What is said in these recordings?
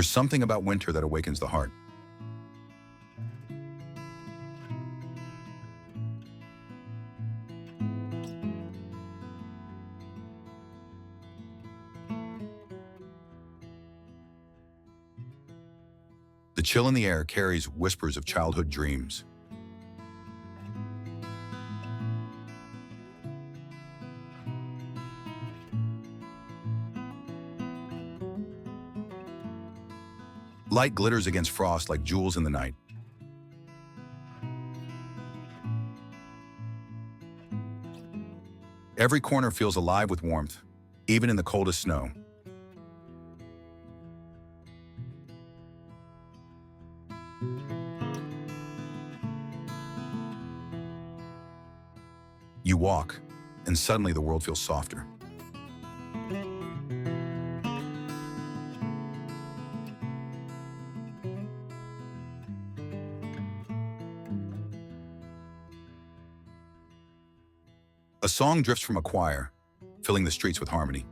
There's something about winter that awakens the heart. The chill in the air carries whispers of childhood dreams. Light glitters against frost like jewels in the night. Every corner feels alive with warmth, even in the coldest snow. You walk, and suddenly the world feels softer. A song drifts from a choir, filling the streets with harmony.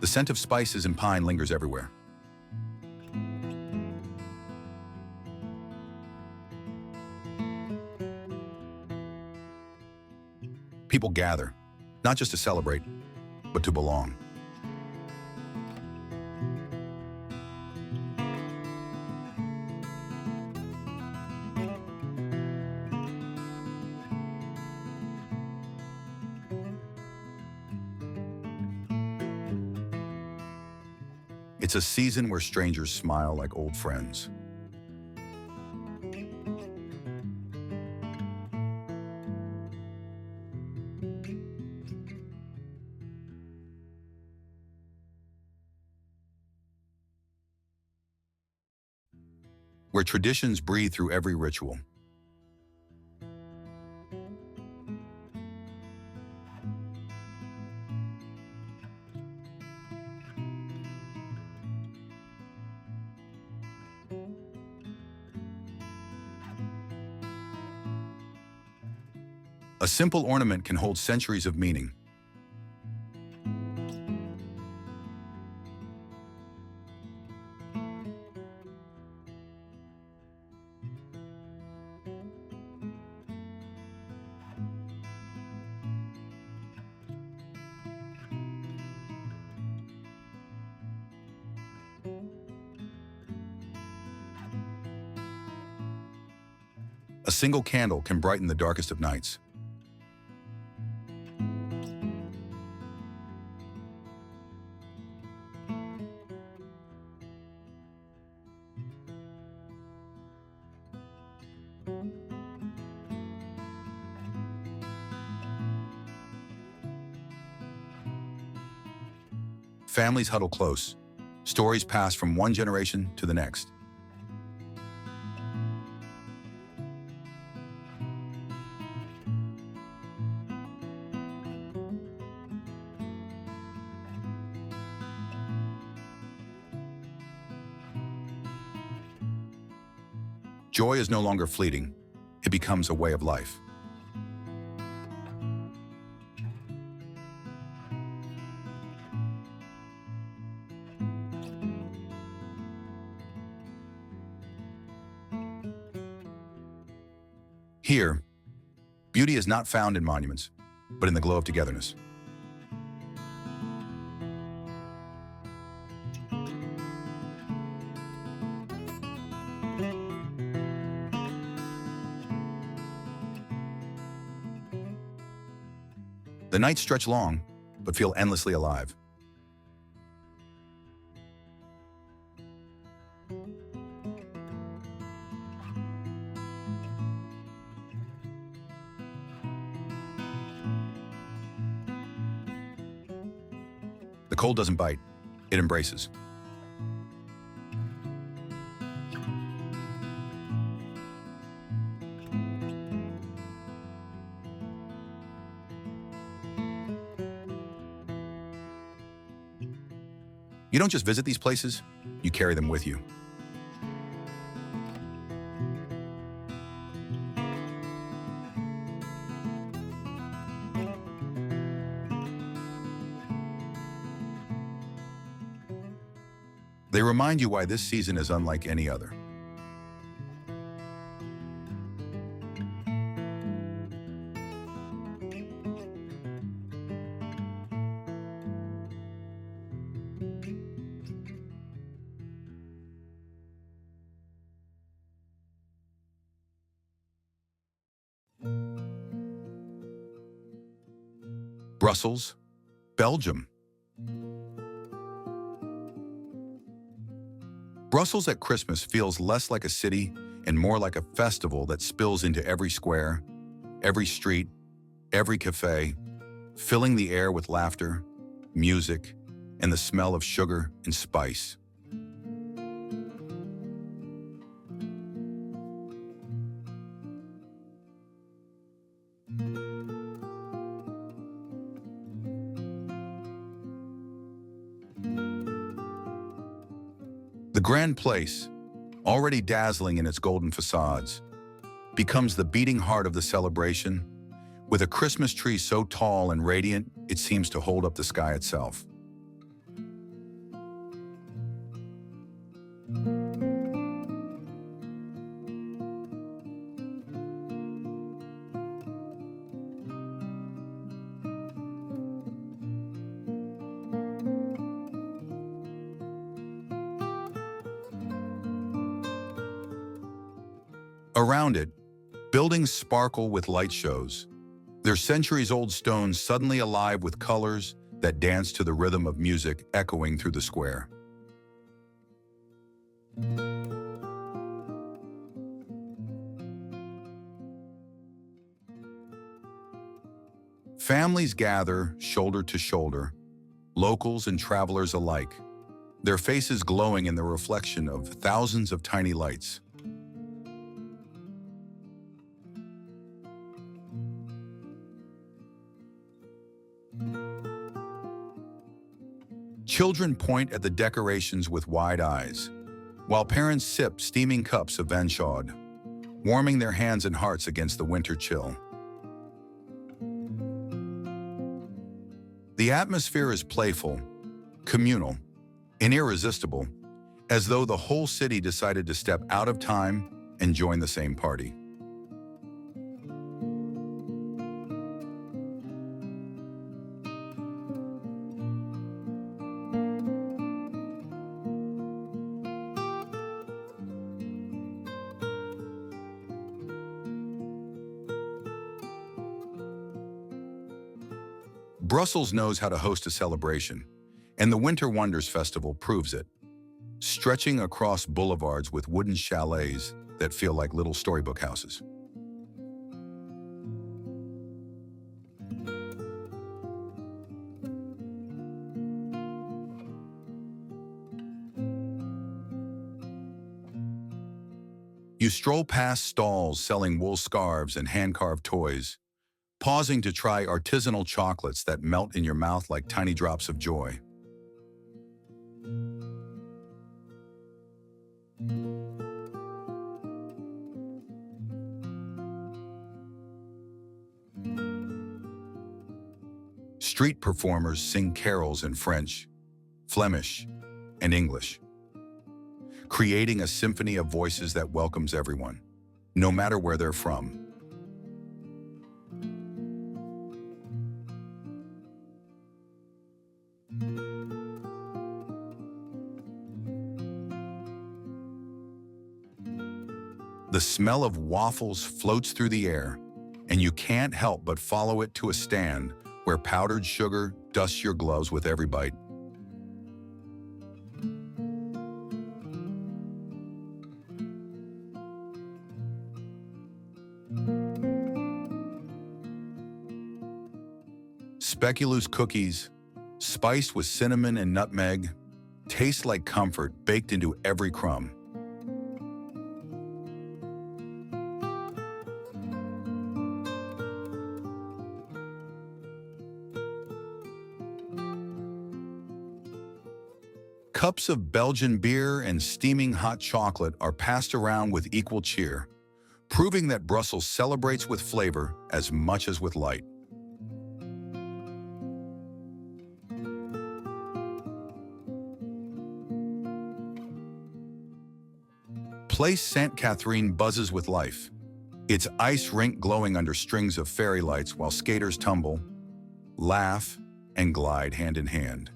The scent of spices and pine lingers everywhere. People gather, not just to celebrate, but to belong. It's a season where strangers smile like old friends. Where traditions breathe through every ritual. A simple ornament can hold centuries of meaning. A single candle can brighten the darkest of nights. Families huddle close. Stories pass from one generation to the next. Joy is no longer fleeting. It becomes a way of life. Here, beauty is not found in monuments, but in the glow of togetherness. The nights stretch long, but feel endlessly alive. The cold doesn't bite, it embraces. You don't just visit these places, you carry them with you. They remind you why this season is unlike any other. Brussels, Belgium. Brussels at Christmas feels less like a city and more like a festival that spills into every square, every street, every cafe, filling the air with laughter, music, and the smell of sugar and spice. The Grand Place, already dazzling in its golden facades, becomes the beating heart of the celebration, with a Christmas tree so tall and radiant it seems to hold up the sky itself. Around it, buildings sparkle with light shows, their centuries-old stones suddenly alive with colors that dance to the rhythm of music echoing through the square. Families gather shoulder to shoulder, locals and travelers alike, their faces glowing in the reflection of thousands of tiny lights. Children point at the decorations with wide eyes, while parents sip steaming cups of vin chaud, warming their hands and hearts against the winter chill. The atmosphere is playful, communal, and irresistible, as though the whole city decided to step out of time and join the same party. Brussels knows how to host a celebration, and the Winter Wonders Festival proves it, stretching across boulevards with wooden chalets that feel like little storybook houses. You stroll past stalls selling wool scarves and hand-carved toys, pausing to try artisanal chocolates that melt in your mouth like tiny drops of joy. Street performers sing carols in French, Flemish, and English, creating a symphony of voices that welcomes everyone, no matter where they're from. The smell of waffles floats through the air, and you can't help but follow it to a stand where powdered sugar dusts your gloves with every bite. Speculoos cookies, spiced with cinnamon and nutmeg, taste like comfort baked into every crumb. Cups of Belgian beer and steaming hot chocolate are passed around with equal cheer, proving that Brussels celebrates with flavor as much as with light. Place Sainte Catherine buzzes with life, its ice rink glowing under strings of fairy lights while skaters tumble, laugh, and glide hand in hand.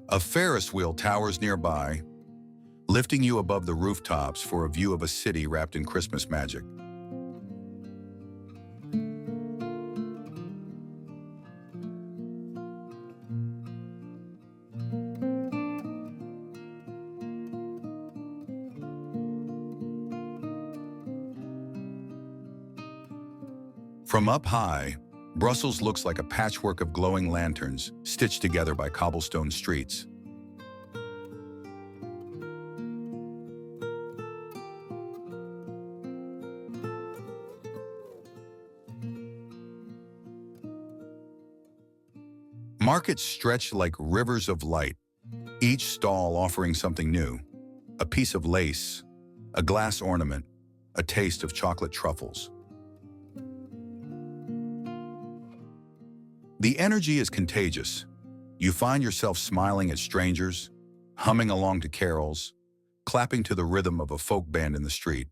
A Ferris wheel towers nearby, lifting you above the rooftops for a view of a city wrapped in Christmas magic. From up high, Brussels looks like a patchwork of glowing lanterns stitched together by cobblestone streets. Markets stretch like rivers of light, each stall offering something new: a piece of lace, a glass ornament, a taste of chocolate truffles. The energy is contagious. You find yourself smiling at strangers, humming along to carols, clapping to the rhythm of a folk band in the street.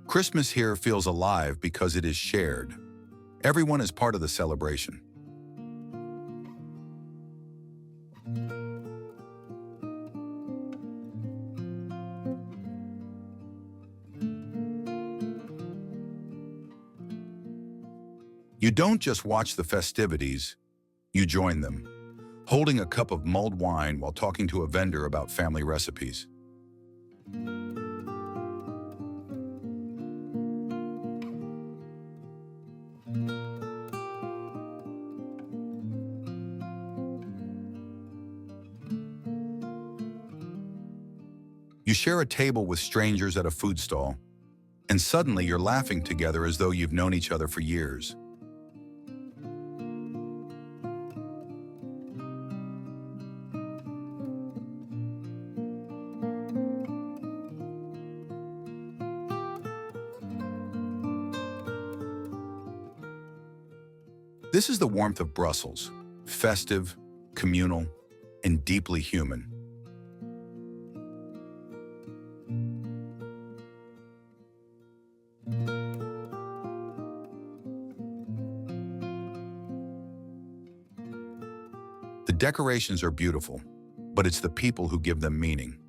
Christmas here feels alive because it is shared. Everyone is part of the celebration. You don't just watch the festivities, you join them, holding a cup of mulled wine while talking to a vendor about family recipes. You share a table with strangers at a food stall, and suddenly you're laughing together as though you've known each other for years. This is the warmth of Brussels, festive, communal, and deeply human. The decorations are beautiful, but it's the people who give them meaning.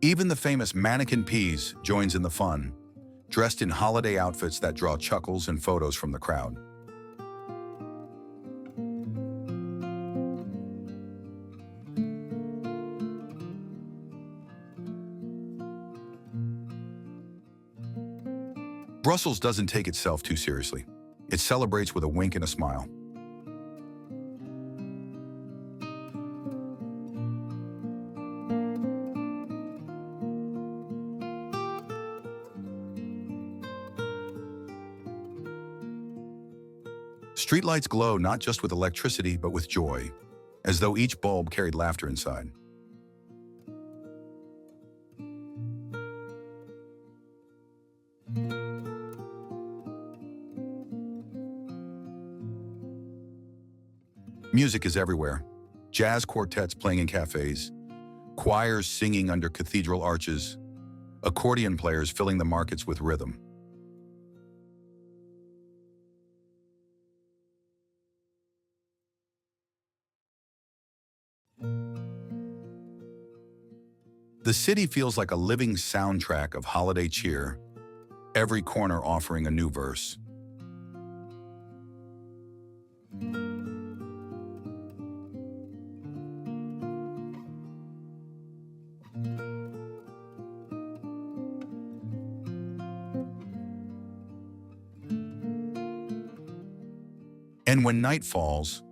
Even the famous mannequin Peas joins in the fun, dressed in holiday outfits that draw chuckles and photos from the crowd. Brussels doesn't take itself too seriously. It celebrates with a wink and a smile. Streetlights glow not just with electricity, but with joy, as though each bulb carried laughter inside. Music is everywhere. Jazz quartets playing in cafes, choirs singing under cathedral arches, accordion players filling the markets with rhythm. The city feels like a living soundtrack of holiday cheer, every corner offering a new verse. And when night falls,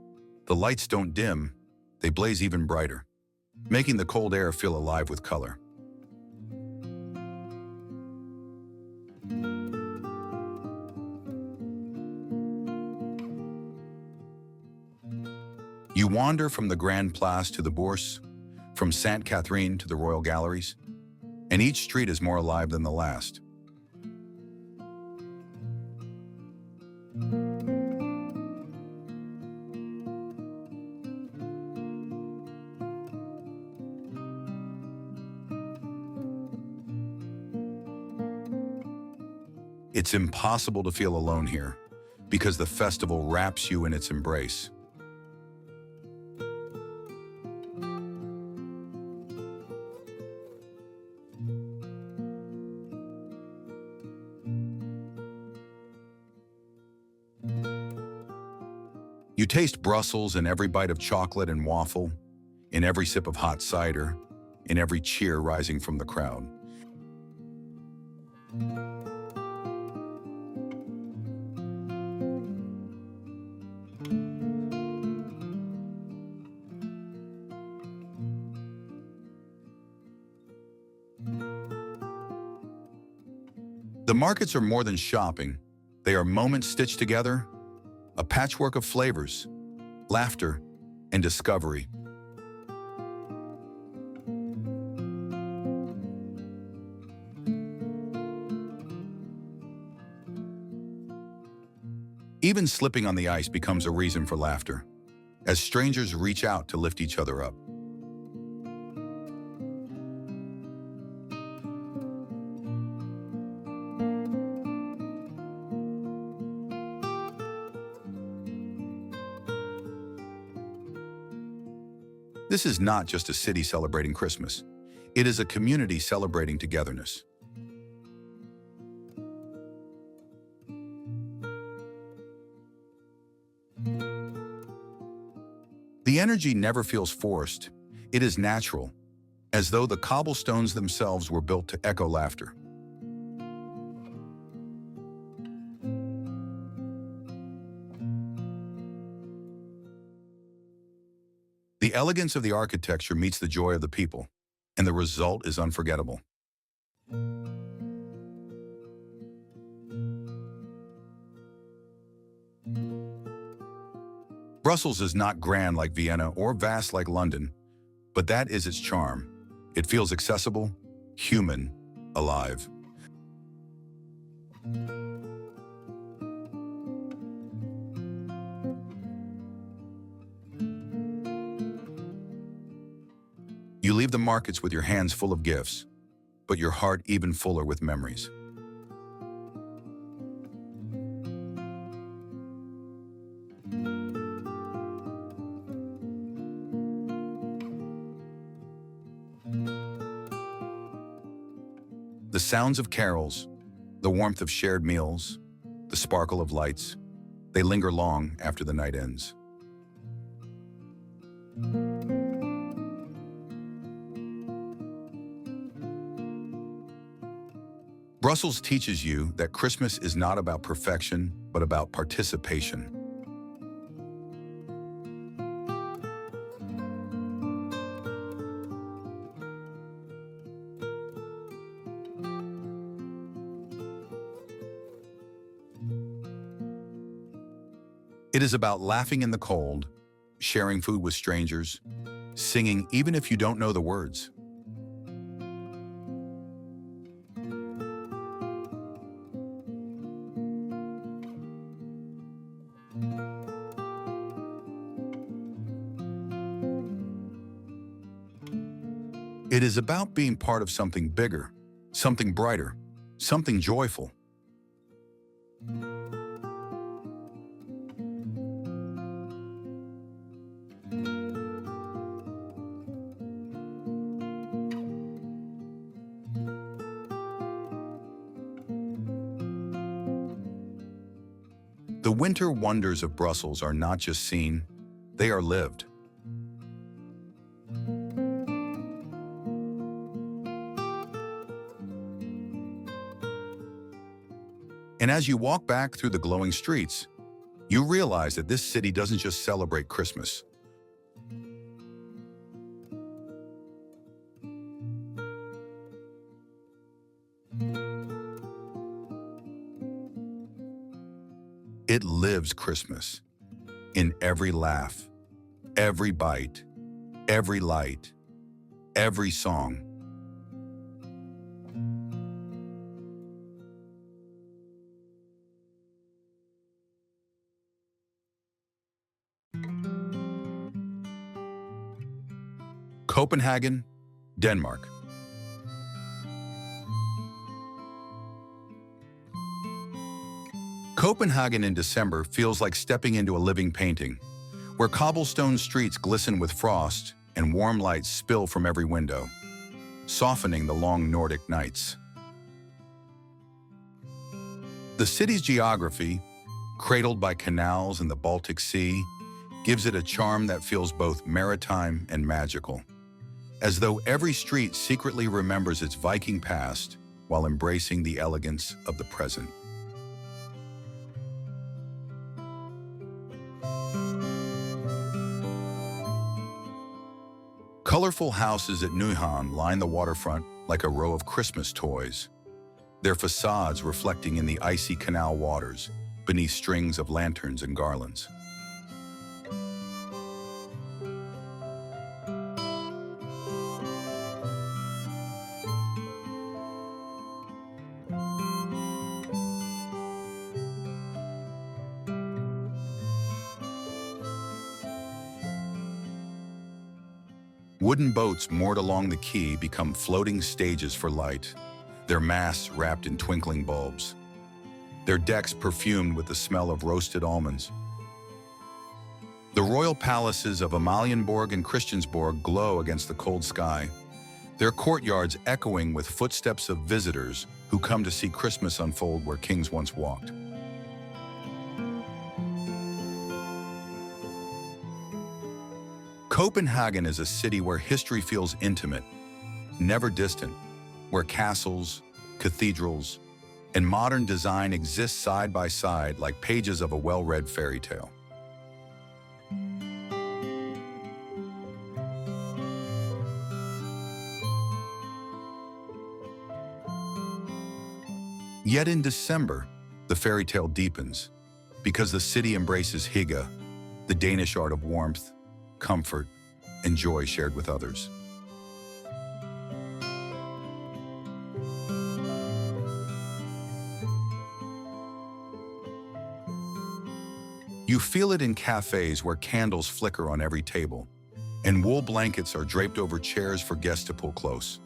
The lights don't dim, they blaze even brighter, making the cold air feel alive with color. You wander from the Grand Place to the Bourse, from Sainte Catherine to the Royal Galleries, and each street is more alive than the last. It's impossible to feel alone here, because the festival wraps you in its embrace. You taste Brussels in every bite of chocolate and waffle, in every sip of hot cider, in every cheer rising from the crowd. The markets are more than shopping. They are moments stitched together, a patchwork of flavors, laughter, and discovery. Even slipping on the ice becomes a reason for laughter, as strangers reach out to lift each other up. This is not just a city celebrating Christmas. It is a community celebrating togetherness. The energy never feels forced. It is natural, as though the cobblestones themselves were built to echo laughter. The elegance of the architecture meets the joy of the people, and the result is unforgettable. Brussels is not grand like Vienna or vast like London, but that is its charm. It feels accessible, human, alive. You leave the markets with your hands full of gifts, but your heart even fuller with memories. The sounds of carols, the warmth of shared meals, the sparkle of lights, they linger long after the night ends. Brussels teaches you that Christmas is not about perfection, but about participation. It is about laughing in the cold, sharing food with strangers, singing even if you don't know the words. It is about being part of something bigger, something brighter, something joyful. The winter wonders of Brussels are not just seen, they are lived. And as you walk back through the glowing streets, You realize that this city doesn't just celebrate Christmas. It lives Christmas in every laugh, every bite, every light, every song. Copenhagen, Denmark. Copenhagen in December feels like stepping into a living painting, where cobblestone streets glisten with frost and warm lights spill from every window, softening the long Nordic nights. The city's geography, cradled by canals and the Baltic Sea, gives it a charm that feels both maritime and magical, as though every street secretly remembers its Viking past while embracing the elegance of the present. Colorful houses at Nyhavn line the waterfront like a row of Christmas toys, their facades reflecting in the icy canal waters beneath strings of lanterns and garlands. Wooden boats moored along the quay become floating stages for light, their masts wrapped in twinkling bulbs, their decks perfumed with the smell of roasted almonds. The royal palaces of Amalienborg and Christiansborg glow against the cold sky, their courtyards echoing with footsteps of visitors who come to see Christmas unfold where kings once walked. Copenhagen is a city where history feels intimate, never distant, where castles, cathedrals, and modern design exist side by side like pages of a well-read fairy tale. Yet in December, the fairy tale deepens, because the city embraces hygge, the Danish art of warmth, comfort, and joy shared with others. You feel it in cafes where candles flicker on every table, and wool blankets are draped over chairs for guests to pull close.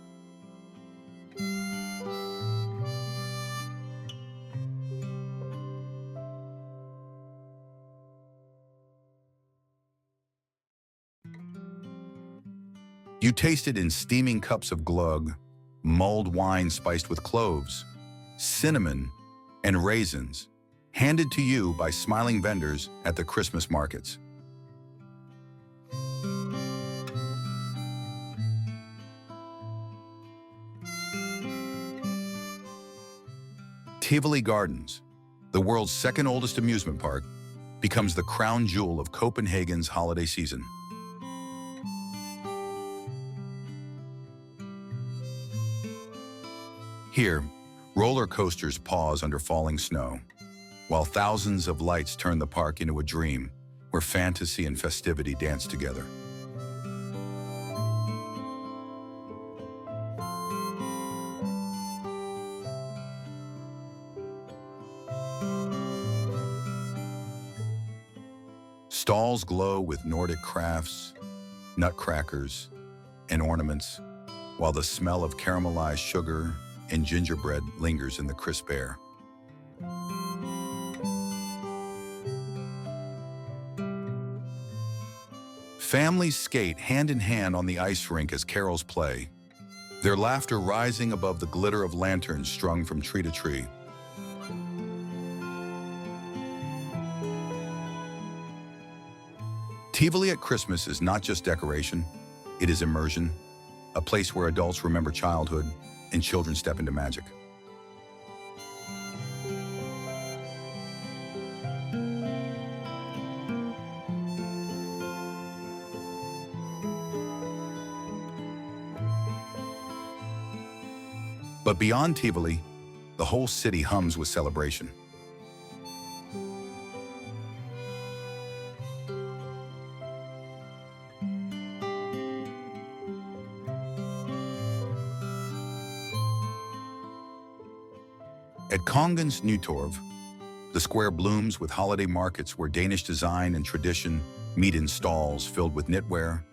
You taste it in steaming cups of glögg, mulled wine spiced with cloves, cinnamon, and raisins, handed to you by smiling vendors at the Christmas markets. Tivoli Gardens, the world's second oldest amusement park, becomes the crown jewel of Copenhagen's holiday season. Here, roller coasters pause under falling snow, while thousands of lights turn the park into a dream where fantasy and festivity dance together. Stalls glow with Nordic crafts, nutcrackers, and ornaments, while the smell of caramelized sugar and gingerbread lingers in the crisp air. Families skate hand in hand on the ice rink as carols play, their laughter rising above the glitter of lanterns strung from tree to tree. Tivoli at Christmas is not just decoration, it is immersion, a place where adults remember childhood and children step into magic. But beyond Tivoli, the whole city hums with celebration. At Kongens Nytorv, the square blooms with holiday markets where Danish design and tradition meet in stalls filled with knitwear,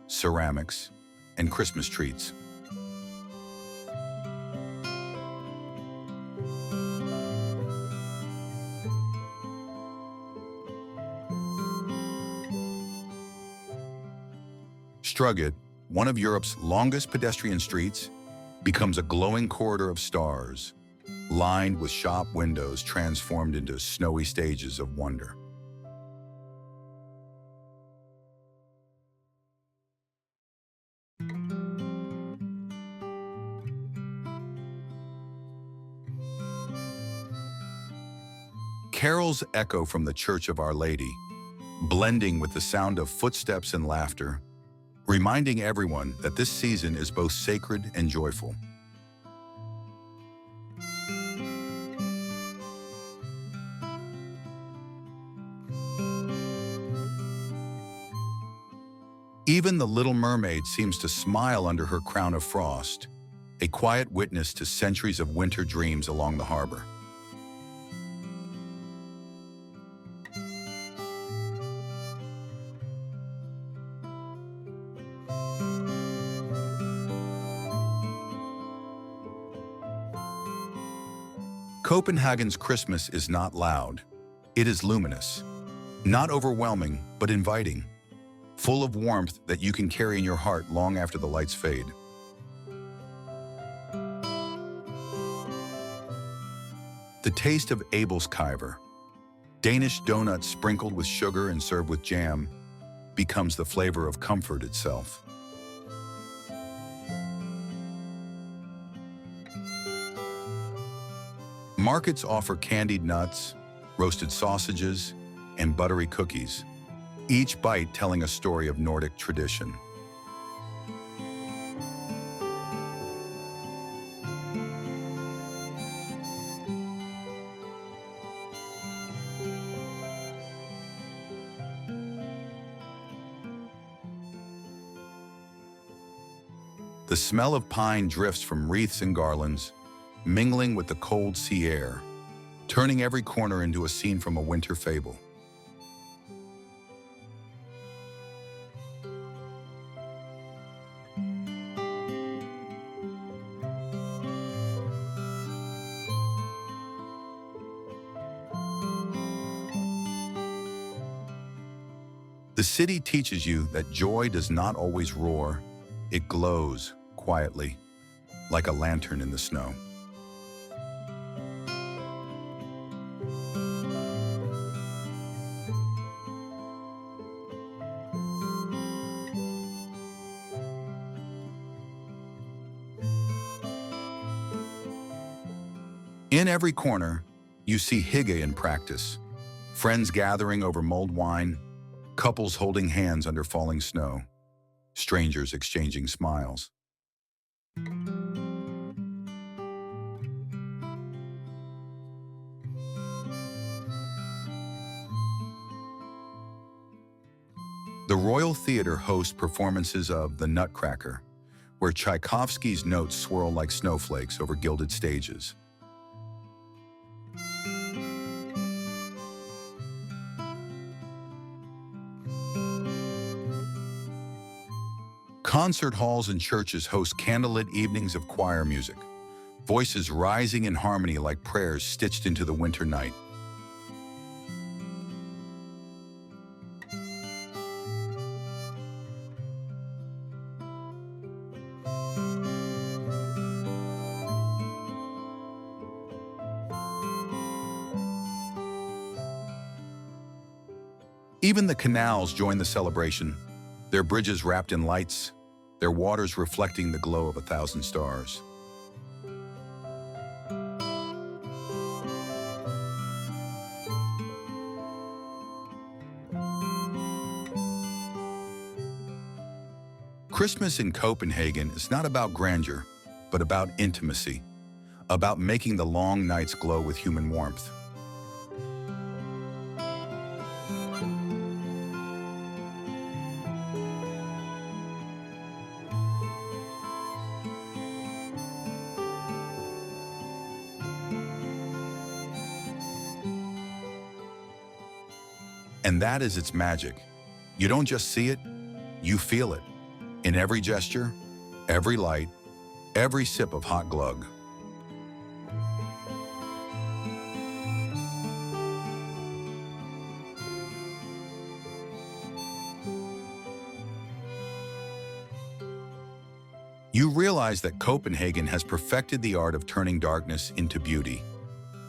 ceramics, and Christmas treats. Strugget, one of Europe's longest pedestrian streets, becomes a glowing corridor of stars, lined with shop windows transformed into snowy stages of wonder. Carols echo from the Church of Our Lady, blending with the sound of footsteps and laughter, reminding everyone that this season is both sacred and joyful. Even the Little Mermaid seems to smile under her crown of frost, a quiet witness to centuries of winter dreams along the harbor. Copenhagen's Christmas is not loud. It is luminous. Not overwhelming, but inviting. Full of warmth that you can carry in your heart long after the lights fade. The taste of Abelskiver, Danish donuts sprinkled with sugar and served with jam, becomes the flavor of comfort itself. Markets offer candied nuts, roasted sausages, and buttery cookies, each bite telling a story of Nordic tradition. The smell of pine drifts from wreaths and garlands, mingling with the cold sea air, turning every corner into a scene from a winter fable. The city teaches you that joy does not always roar, it glows quietly, like a lantern in the snow. In every corner, you see hygge in practice, friends gathering over mulled wine, couples holding hands under falling snow, strangers exchanging smiles. The Royal Theatre hosts performances of The Nutcracker, where Tchaikovsky's notes swirl like snowflakes over gilded stages. Concert halls and churches host candlelit evenings of choir music, voices rising in harmony like prayers stitched into the winter night. Even the canals join the celebration, their bridges wrapped in lights, their waters reflecting the glow of 1,000 stars. Christmas in Copenhagen is not about grandeur, but about intimacy, about making the long nights glow with human warmth. And that is its magic. You don't just see it, you feel it. In every gesture, every light, every sip of hot glug. You realize that Copenhagen has perfected the art of turning darkness into beauty,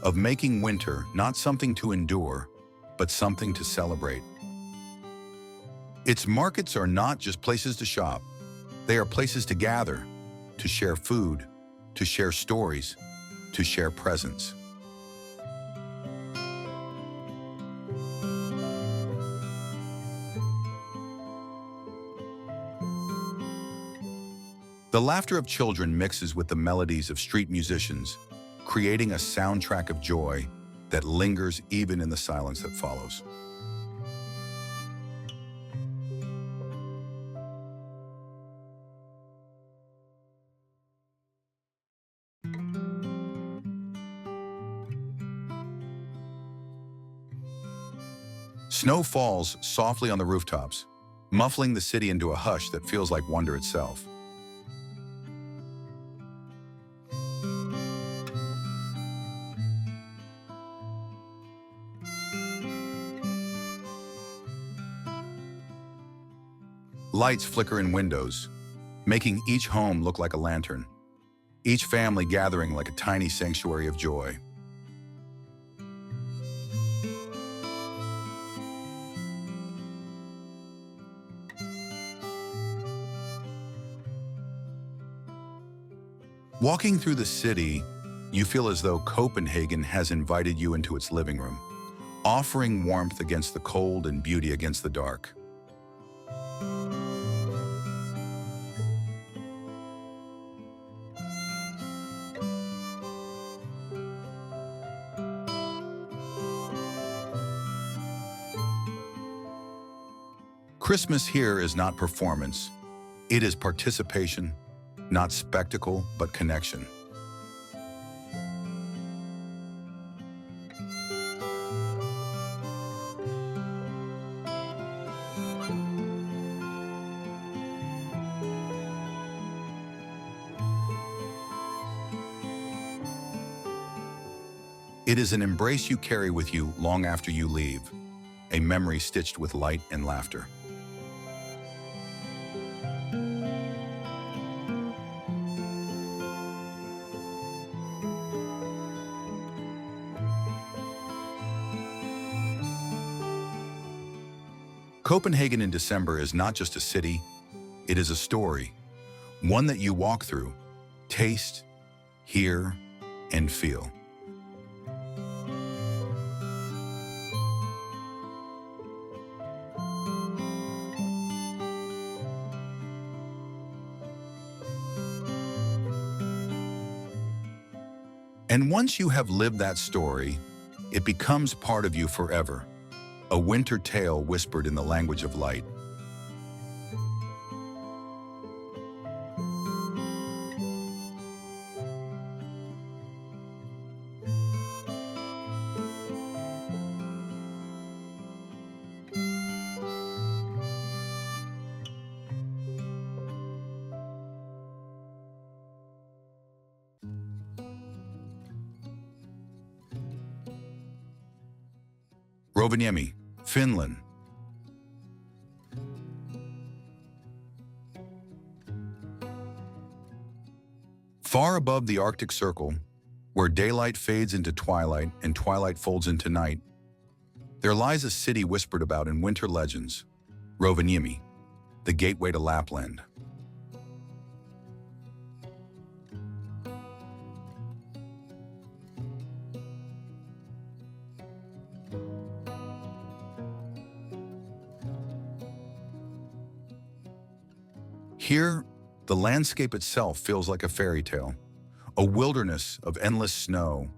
of making winter not something to endure, but something to celebrate. Its markets are not just places to shop. They are places to gather, to share food, to share stories, to share presents. The laughter of children mixes with the melodies of street musicians, creating a soundtrack of joy that lingers even in the silence that follows. Snow falls softly on the rooftops, muffling the city into a hush that feels like wonder itself. Lights flicker in windows, making each home look like a lantern, each family gathering like a tiny sanctuary of joy. Walking through the city, you feel as though Copenhagen has invited you into its living room, offering warmth against the cold and beauty against the dark. Christmas here is not performance. It is participation, not spectacle, but connection. It is an embrace you carry with you long after you leave, a memory stitched with light and laughter. Copenhagen in December is not just a city, it is a story, one that you walk through, taste, hear, and feel. And once you have lived that story, it becomes part of you forever, a winter tale whispered in the language of light. Rovaniemi, Finland. Far above the Arctic Circle, where daylight fades into twilight and twilight folds into night, there lies a city whispered about in winter legends, Rovaniemi, the gateway to Lapland. Here, the landscape itself feels like a fairy tale, a wilderness of endless snow,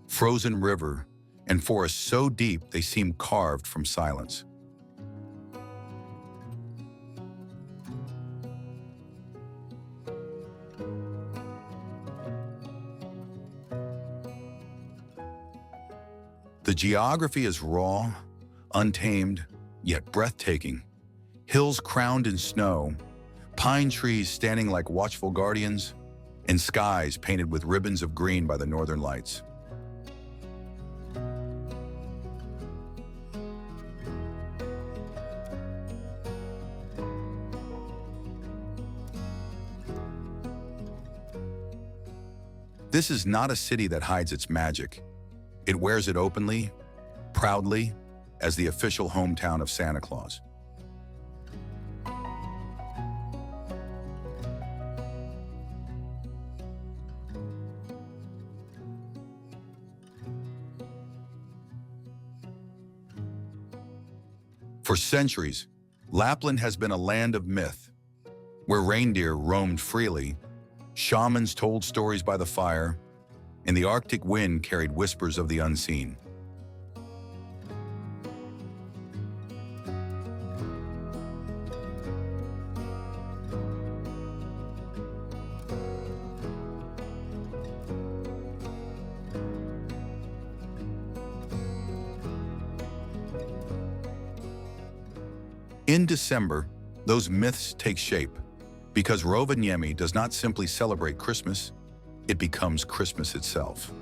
frozen river, and forests so deep they seem carved from silence. The geography is raw, untamed, yet breathtaking. Hills crowned in snow, pine trees standing like watchful guardians, and skies painted with ribbons of green by the northern lights. This is not a city that hides its magic. It wears it openly, proudly, as the official hometown of Santa Claus. For centuries, Lapland has been a land of myth, where reindeer roamed freely, shamans told stories by the fire, and the Arctic wind carried whispers of the unseen. In December, those myths take shape, because Rovaniemi does not simply celebrate Christmas, it becomes Christmas itself.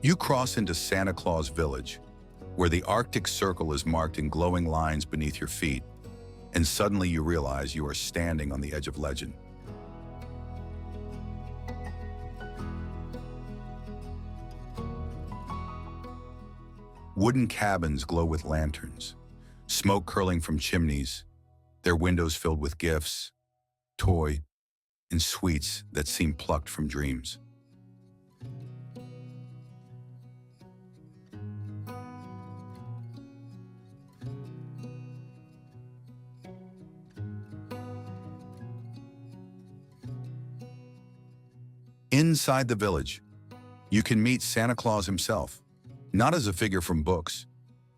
You cross into Santa Claus Village, where the Arctic Circle is marked in glowing lines beneath your feet, and suddenly you realize you are standing on the edge of legend. Wooden cabins glow with lanterns, smoke curling from chimneys, their windows filled with gifts, toy, and sweets that seem plucked from dreams. Inside the village, you can meet Santa Claus himself, not as a figure from books,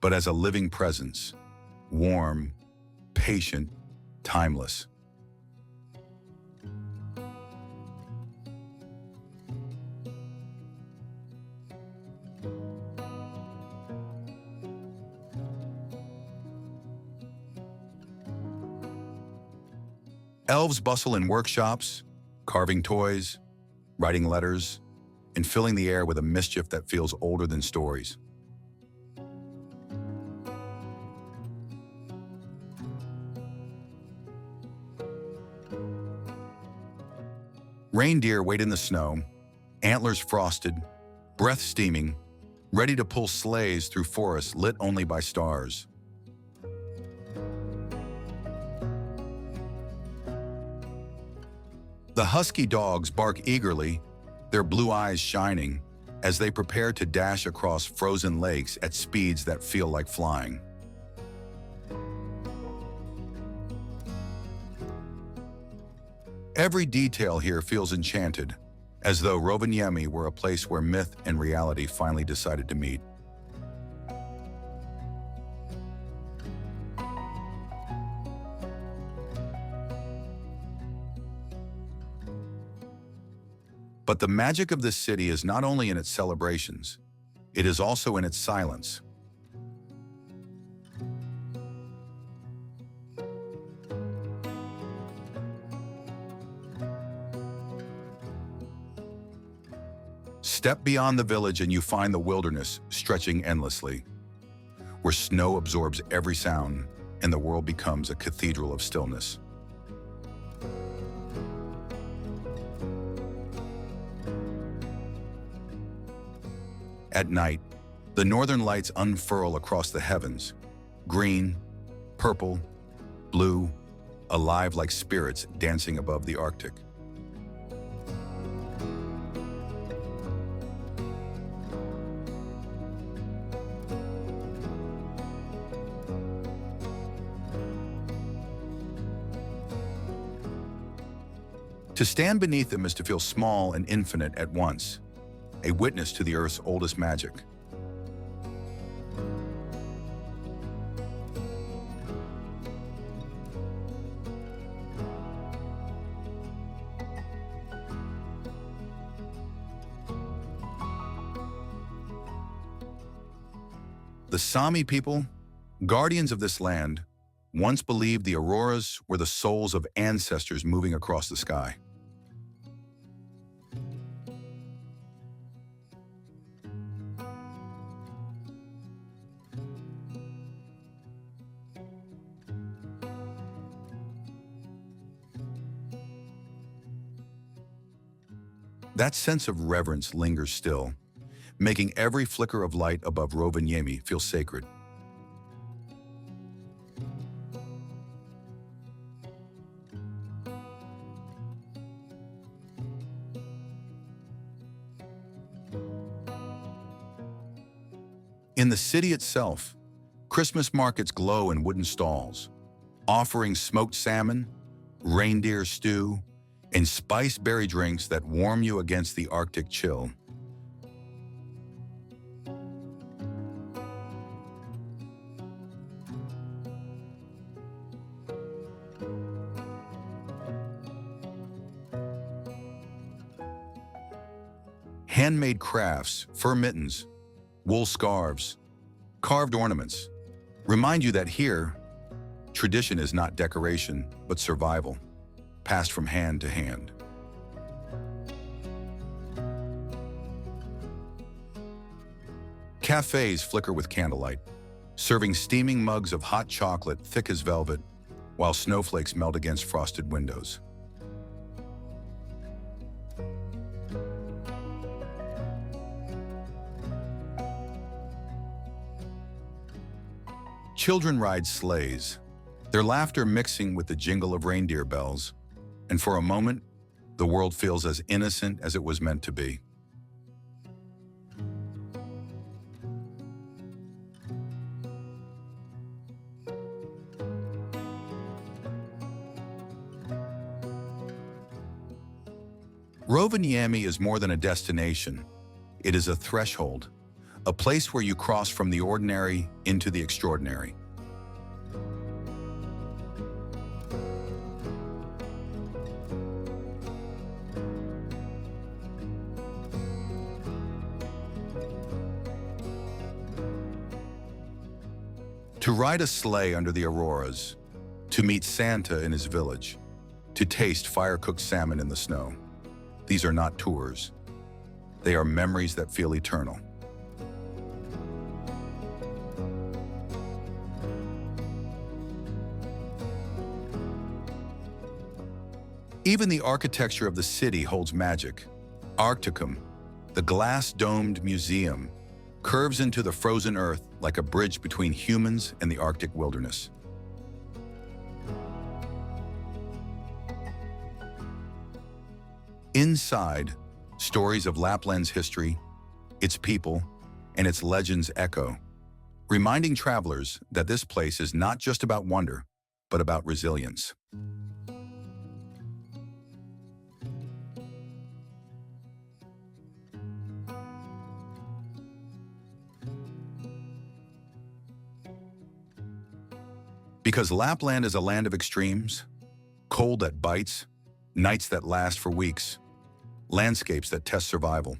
but as a living presence, warm, patient, timeless. Elves bustle in workshops, carving toys, writing letters, and filling the air with a mischief that feels older than stories. Reindeer wait in the snow, antlers frosted, breath steaming, ready to pull sleighs through forests lit only by stars. The husky dogs bark eagerly, their blue eyes shining, as they prepare to dash across frozen lakes at speeds that feel like flying. Every detail here feels enchanted, as though Rovaniemi were a place where myth and reality finally decided to meet. But the magic of this city is not only in its celebrations, it is also in its silence. Step beyond the village and you find the wilderness stretching endlessly, where snow absorbs every sound and the world becomes a cathedral of stillness. At night, the northern lights unfurl across the heavens, green, purple, blue, alive like spirits dancing above the Arctic. To stand beneath them is to feel small and infinite at once, a witness to the Earth's oldest magic. The Sami people, guardians of this land, once believed the auroras were the souls of ancestors moving across the sky. That sense of reverence lingers still, making every flicker of light above Rovaniemi feel sacred. In the city itself, Christmas markets glow in wooden stalls, offering smoked salmon, reindeer stew, and spiced berry drinks that warm you against the Arctic chill. Handmade crafts, fur mittens, wool scarves, carved ornaments remind you that here, tradition is not decoration, but survival, passed from hand to hand. Cafes flicker with candlelight, serving steaming mugs of hot chocolate thick as velvet, while snowflakes melt against frosted windows. Children ride sleighs, their laughter mixing with the jingle of reindeer bells, and for a moment, the world feels as innocent as it was meant to be. Rovaniemi is more than a destination. It is a threshold, a place where you cross from the ordinary into the extraordinary. To ride a sleigh under the auroras, to meet Santa in his village, to taste fire-cooked salmon in the snow. These are not tours. They are memories that feel eternal. Even the architecture of the city holds magic. Arcticum, the glass-domed museum, curves into the frozen earth like a bridge between humans and the Arctic wilderness. Inside, stories of Lapland's history, its people, and its legends echo, reminding travelers that this place is not just about wonder, but about resilience. Because Lapland is a land of extremes, cold that bites, nights that last for weeks, landscapes that test survival.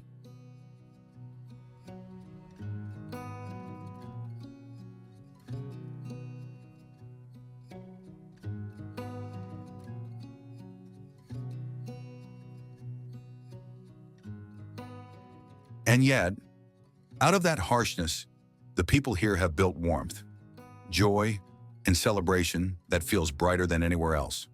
And yet, out of that harshness, the people here have built warmth, joy, and celebration that feels brighter than anywhere else.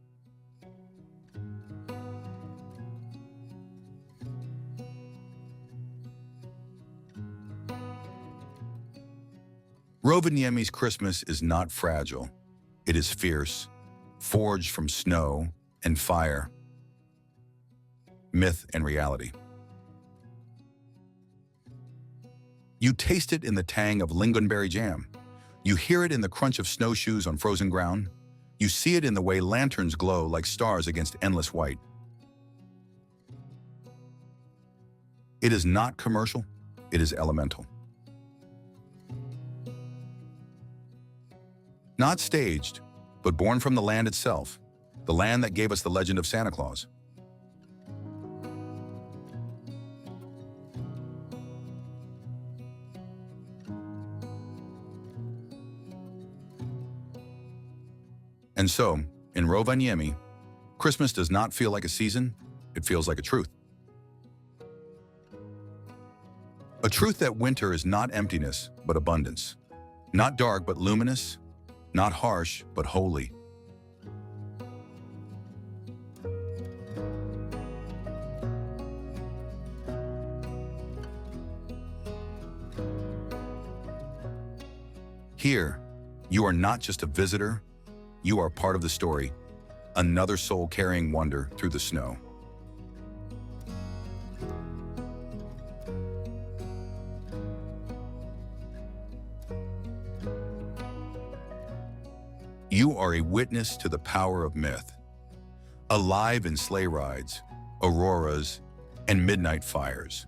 Rovaniemi's Christmas is not fragile. It is fierce, forged from snow and fire, myth and reality. You taste it in the tang of lingonberry jam. You hear it in the crunch of snowshoes on frozen ground. You see it in the way lanterns glow like stars against endless white. It is not commercial, it is elemental. Not staged, but born from the land itself, the land that gave us the legend of Santa Claus. And so, in Rovaniemi, Christmas does not feel like a season, it feels like a truth. A truth that winter is not emptiness, but abundance. Not dark, but luminous. Not harsh, but holy. Here, you are not just a visitor, you are part of the story, another soul carrying wonder through the snow. You are a witness to the power of myth, alive in sleigh rides, auroras, and midnight fires.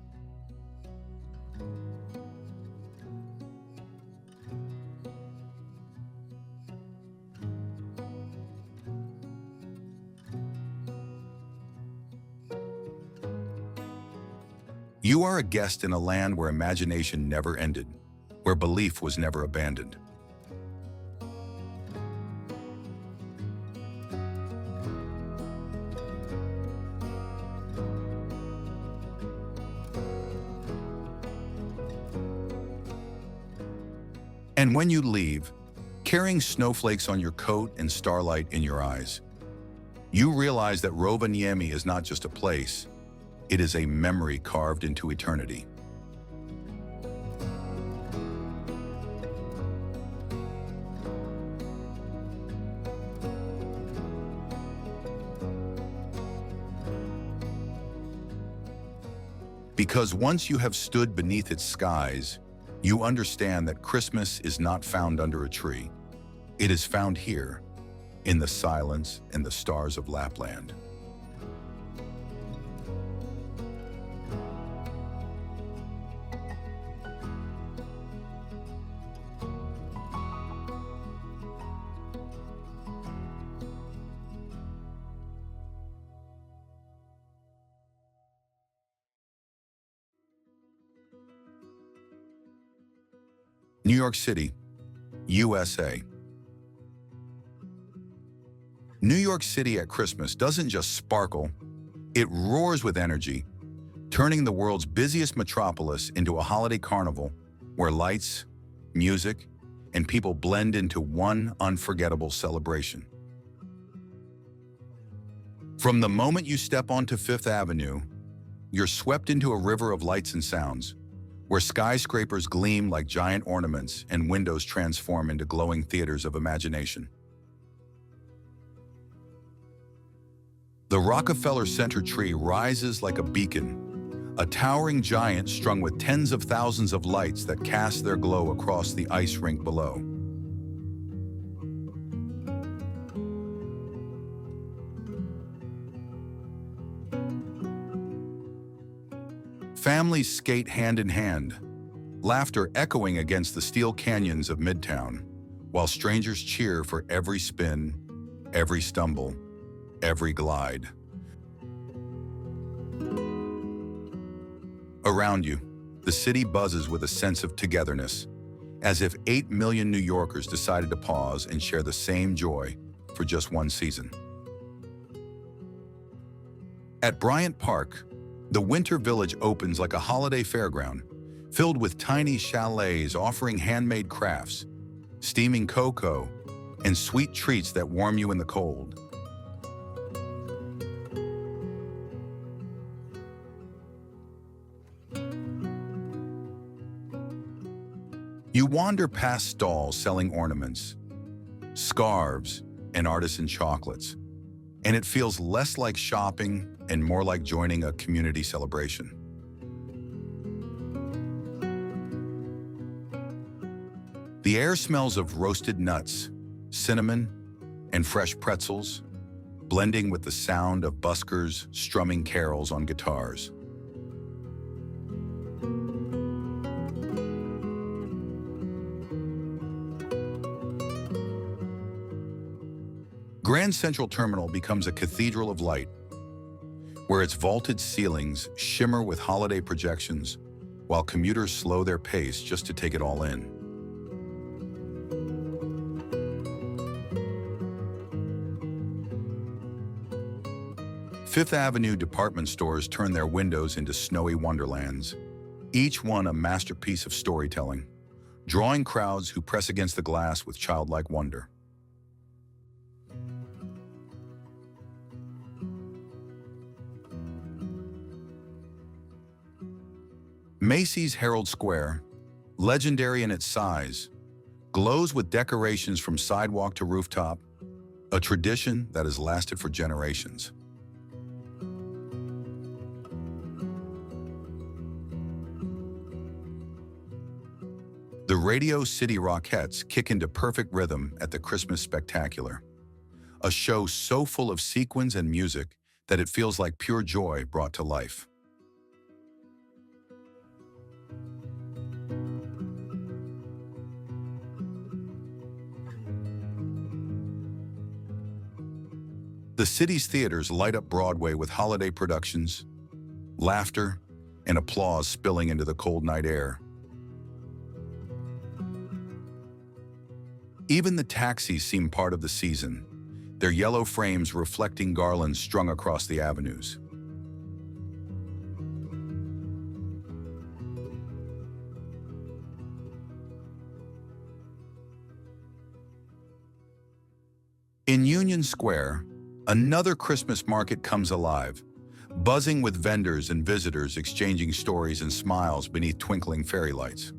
You are a guest in a land where imagination never ended, where belief was never abandoned. And when you leave, carrying snowflakes on your coat and starlight in your eyes, you realize that Rovaniemi is not just a place, it is a memory carved into eternity. Because once you have stood beneath its skies, you understand that Christmas is not found under a tree. It is found here, in the silence and the stars of Lapland. New York City, USA. New York City at Christmas doesn't just sparkle, it roars with energy, turning the world's busiest metropolis into a holiday carnival where lights, music, and people blend into one unforgettable celebration. From the moment you step onto Fifth Avenue, you're swept into a river of lights and sounds, where skyscrapers gleam like giant ornaments and windows transform into glowing theaters of imagination. The Rockefeller Center tree rises like a beacon, a towering giant strung with tens of thousands of lights that cast their glow across the ice rink below. Families skate hand in hand, laughter echoing against the steel canyons of Midtown, while strangers cheer for every spin, every stumble, every glide. Around you, the city buzzes with a sense of togetherness, as if 8 million New Yorkers decided to pause and share the same joy for just one season. At Bryant Park, the Winter Village opens like a holiday fairground, filled with tiny chalets offering handmade crafts, steaming cocoa, and sweet treats that warm you in the cold. You wander past stalls selling ornaments, scarves, and artisan chocolates, and it feels less like shopping and more like joining a community celebration. The air smells of roasted nuts, cinnamon, and fresh pretzels, blending with the sound of buskers strumming carols on guitars. Grand Central Terminal becomes a cathedral of light, where its vaulted ceilings shimmer with holiday projections, while commuters slow their pace just to take it all in. Fifth Avenue department stores turn their windows into snowy wonderlands, each one a masterpiece of storytelling, drawing crowds who press against the glass with childlike wonder. Macy's Herald Square, legendary in its size, glows with decorations from sidewalk to rooftop, a tradition that has lasted for generations. The Radio City Rockettes kick into perfect rhythm at the Christmas Spectacular, a show so full of sequins and music that it feels like pure joy brought to life. The city's theaters light up Broadway with holiday productions, laughter, and applause spilling into the cold night air. Even the taxis seem part of the season, their yellow frames reflecting garlands strung across the avenues. In Union Square, another Christmas market comes alive, buzzing with vendors and visitors exchanging stories and smiles beneath twinkling fairy lights.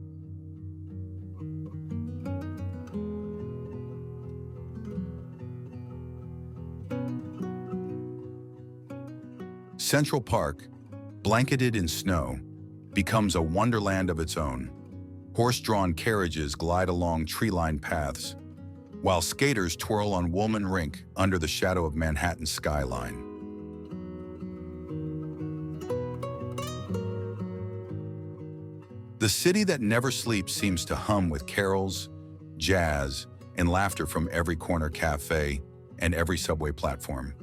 Central Park, blanketed in snow, becomes a wonderland of its own. Horse-drawn carriages glide along tree-lined paths, while skaters twirl on Woolman Rink under the shadow of Manhattan's skyline. The city that never sleeps seems to hum with carols, jazz, and laughter from every corner cafe and every subway platform.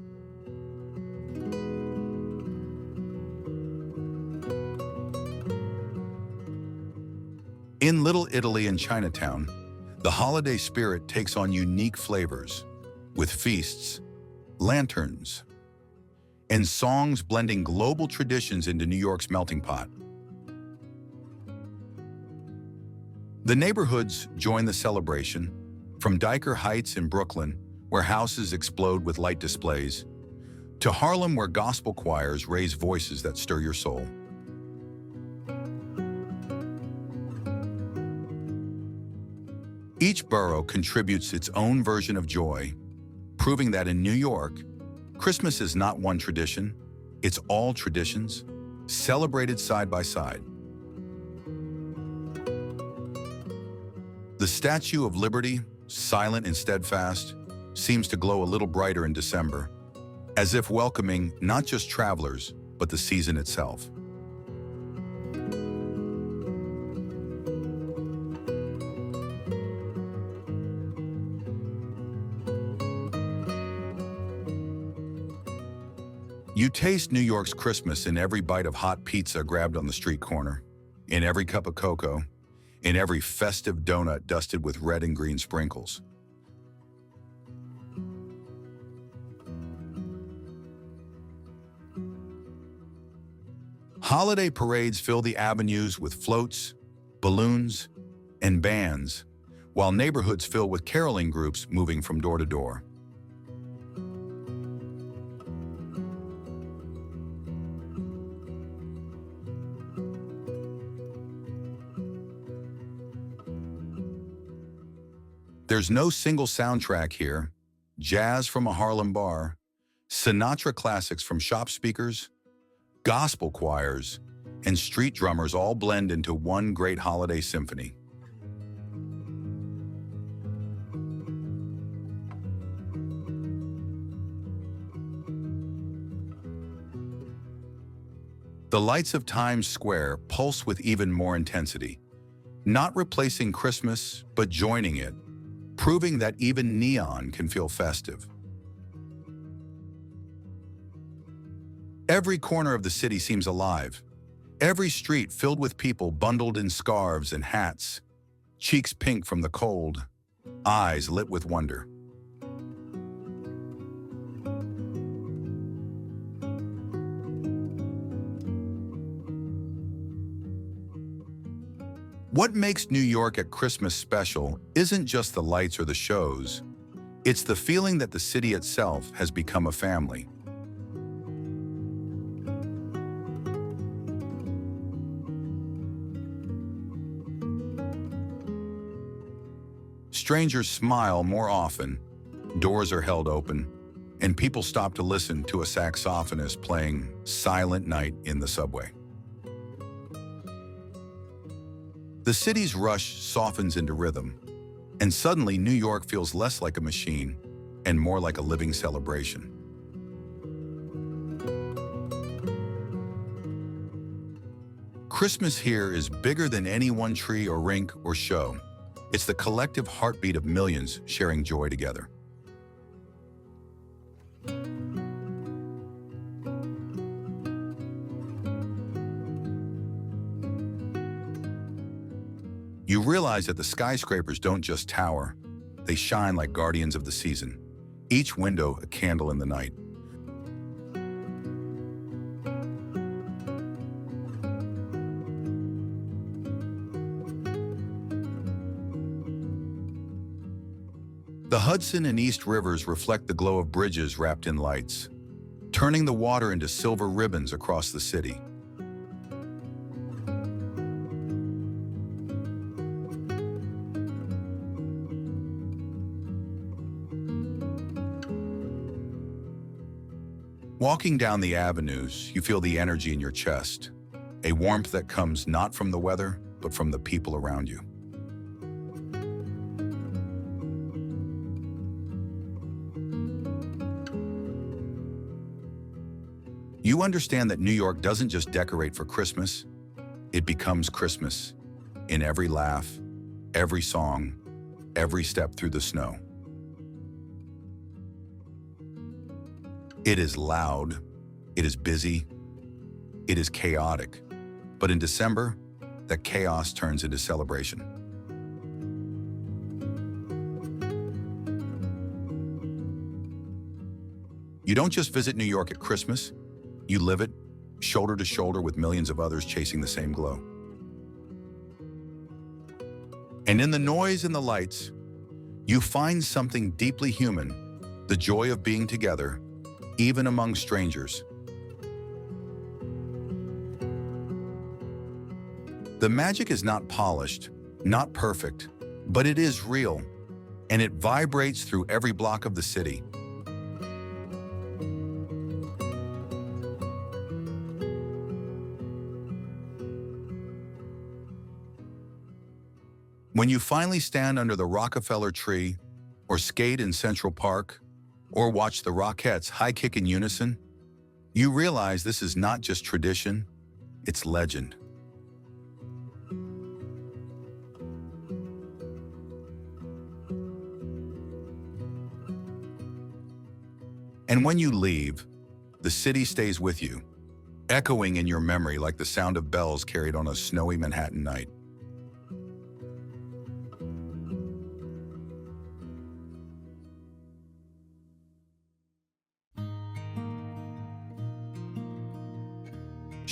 In Little Italy and Chinatown, the holiday spirit takes on unique flavors, with feasts, lanterns, and songs blending global traditions into New York's melting pot. The neighborhoods join the celebration, from Dyker Heights in Brooklyn, where houses explode with light displays, to Harlem, where gospel choirs raise voices that stir your soul. Each borough contributes its own version of joy, proving that in New York, Christmas is not one tradition, it's all traditions, celebrated side by side. The Statue of Liberty, silent and steadfast, seems to glow a little brighter in December, as if welcoming not just travelers, but the season itself. You taste New York's Christmas in every bite of hot pizza grabbed on the street corner, in every cup of cocoa, in every festive donut dusted with red and green sprinkles. Holiday parades fill the avenues with floats, balloons, and bands, while neighborhoods fill with caroling groups moving from door to door. There's no single soundtrack here. Jazz from a Harlem bar, Sinatra classics from shop speakers, gospel choirs, and street drummers all blend into one great holiday symphony. The lights of Times Square pulse with even more intensity, not replacing Christmas, but joining it, proving that even neon can feel festive. Every corner of the city seems alive. Every street filled with people bundled in scarves and hats, cheeks pink from the cold, eyes lit with wonder. What makes New York at Christmas special isn't just the lights or the shows. It's the feeling that the city itself has become a family. Strangers smile more often, doors are held open, and people stop to listen to a saxophonist playing Silent Night in the subway. The city's rush softens into rhythm, and suddenly New York feels less like a machine and more like a living celebration. Christmas here is bigger than any one tree or rink or show. It's the collective heartbeat of millions sharing joy together. You realize that the skyscrapers don't just tower, they shine like guardians of the season, each window a candle in the night. The Hudson and East Rivers reflect the glow of bridges wrapped in lights, turning the water into silver ribbons across the city. Walking down the avenues, you feel the energy in your chest, a warmth that comes not from the weather, but from the people around you. You understand that New York doesn't just decorate for Christmas, it becomes Christmas in every laugh, every song, every step through the snow. It is loud, it is busy, it is chaotic, but in December, that chaos turns into celebration. You don't just visit New York at Christmas, you live it, shoulder to shoulder with millions of others chasing the same glow. And in the noise and the lights, you find something deeply human, the joy of being together, even among strangers. The magic is not polished, not perfect, but it is real, and it vibrates through every block of the city. When you finally stand under the Rockefeller tree, or skate in Central Park, or watch the Rockettes high kick in unison, you realize this is not just tradition, it's legend. And when you leave, the city stays with you, echoing in your memory like the sound of bells carried on a snowy Manhattan night.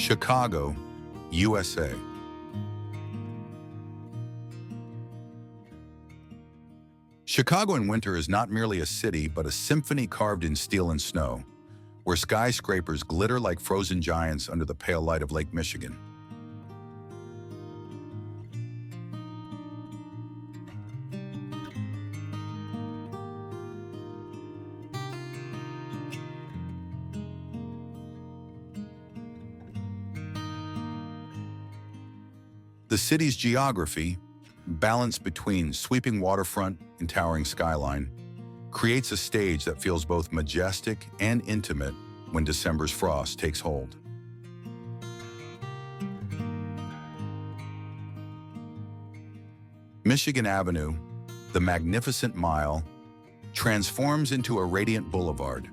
Chicago, USA. Chicago in winter is not merely a city, but a symphony carved in steel and snow, where skyscrapers glitter like frozen giants under the pale light of Lake Michigan. The city's geography, balanced between sweeping waterfront and towering skyline, creates a stage that feels both majestic and intimate when December's frost takes hold. Michigan Avenue, the magnificent mile, transforms into a radiant boulevard,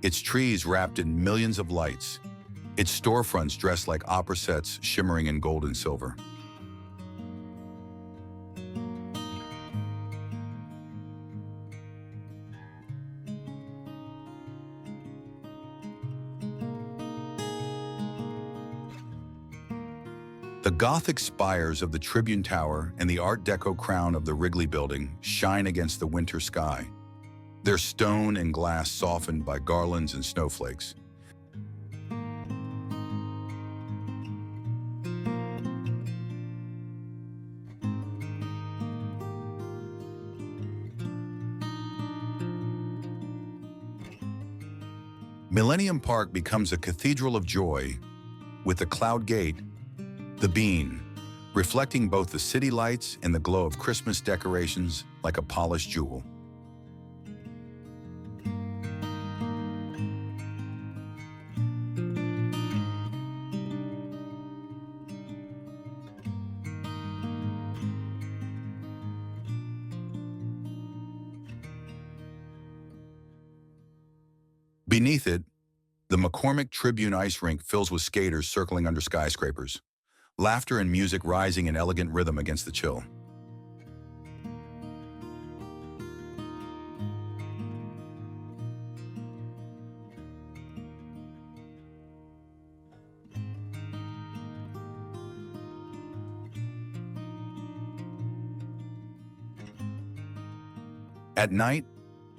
its trees wrapped in millions of lights, its storefronts dressed like opera sets shimmering in gold and silver. The Gothic spires of the Tribune Tower and the Art Deco crown of the Wrigley Building shine against the winter sky, their stone and glass softened by garlands and snowflakes. Millennium Park becomes a cathedral of joy, with the Cloud Gate, the bean, reflecting both the city lights and the glow of Christmas decorations like a polished jewel. Beneath it, the McCormick Tribune ice rink fills with skaters circling under skyscrapers, laughter and music rising in elegant rhythm against the chill. At night,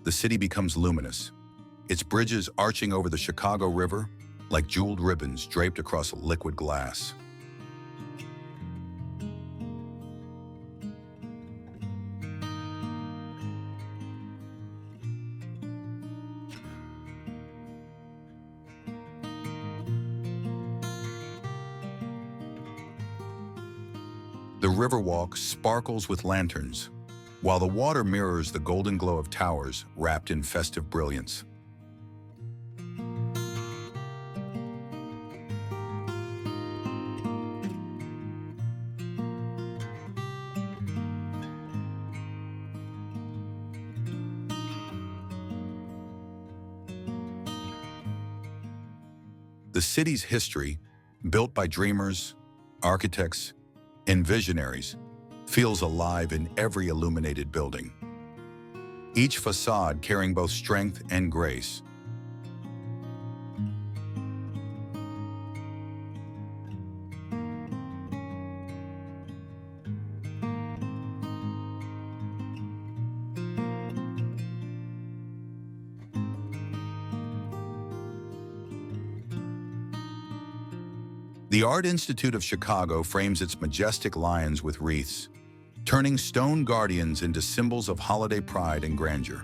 the city becomes luminous, its bridges arching over the Chicago River like jeweled ribbons draped across liquid glass. The Riverwalk sparkles with lanterns, while the water mirrors the golden glow of towers wrapped in festive brilliance. The city's history, built by dreamers, architects, and visionaries, feels alive in every illuminated building, each facade carrying both strength and grace. The Art Institute of Chicago frames its majestic lions with wreaths, turning stone guardians into symbols of holiday pride and grandeur.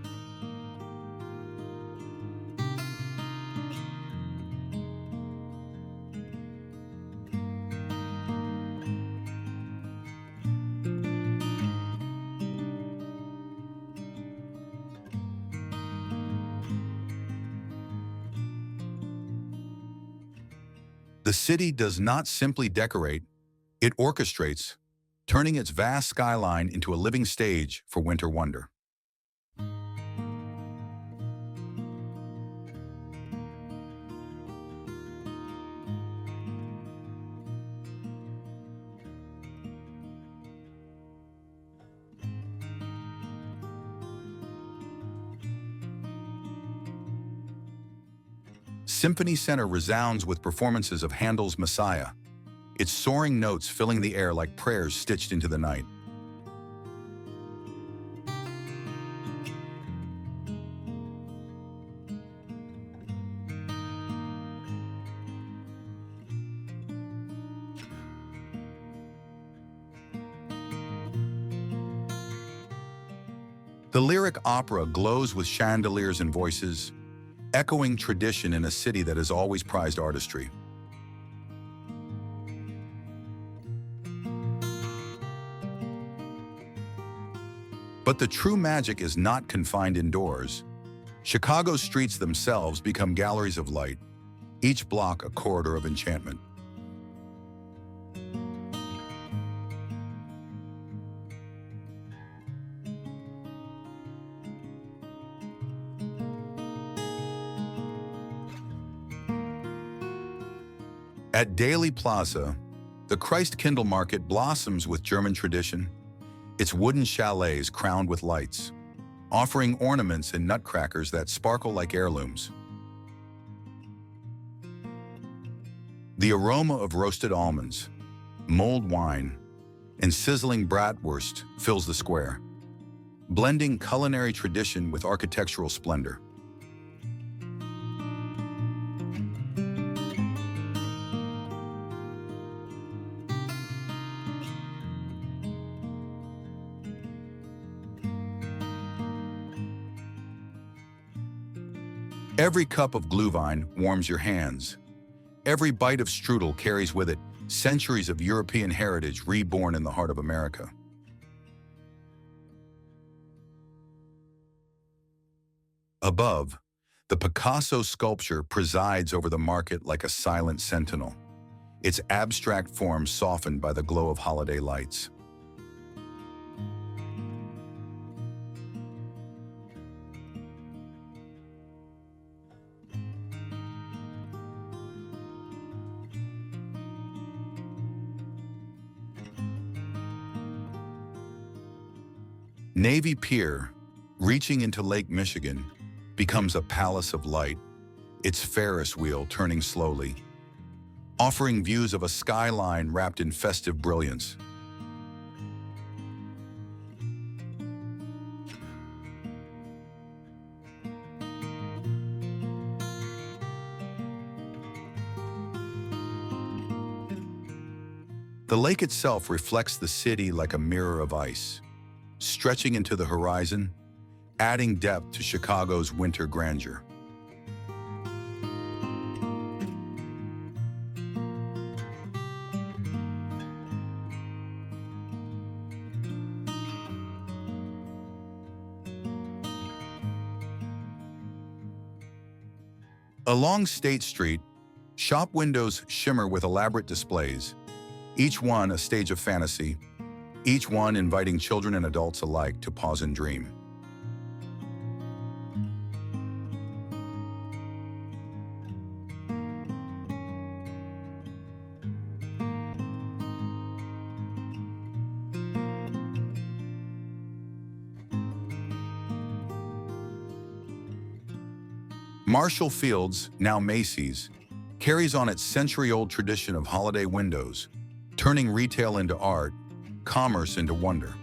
The city does not simply decorate, it orchestrates, turning its vast skyline into a living stage for winter wonder. Symphony Center resounds with performances of Handel's Messiah, its soaring notes filling the air like prayers stitched into the night. The lyric opera glows with chandeliers and voices, echoing tradition in a city that has always prized artistry. But the true magic is not confined indoors. Chicago's streets themselves become galleries of light, each block a corridor of enchantment. At Daly Plaza, the Christkindl market blossoms with German tradition, its wooden chalets crowned with lights, offering ornaments and nutcrackers that sparkle like heirlooms. The aroma of roasted almonds, mulled wine, and sizzling bratwurst fills the square, blending culinary tradition with architectural splendor. Every cup of Glühwein warms your hands. Every bite of strudel carries with it centuries of European heritage reborn in the heart of America. Above, the Picasso sculpture presides over the market like a silent sentinel, its abstract form softened by the glow of holiday lights. Navy Pier, reaching into Lake Michigan, becomes a palace of light, its Ferris wheel turning slowly, offering views of a skyline wrapped in festive brilliance. The lake itself reflects the city like a mirror of ice, stretching into the horizon, adding depth to Chicago's winter grandeur. Along State Street, shop windows shimmer with elaborate displays, each one a stage of fantasy, each one inviting children and adults alike to pause and dream. Marshall Field's, now Macy's, carries on its century-old tradition of holiday windows, turning retail into art, commerce into wonder.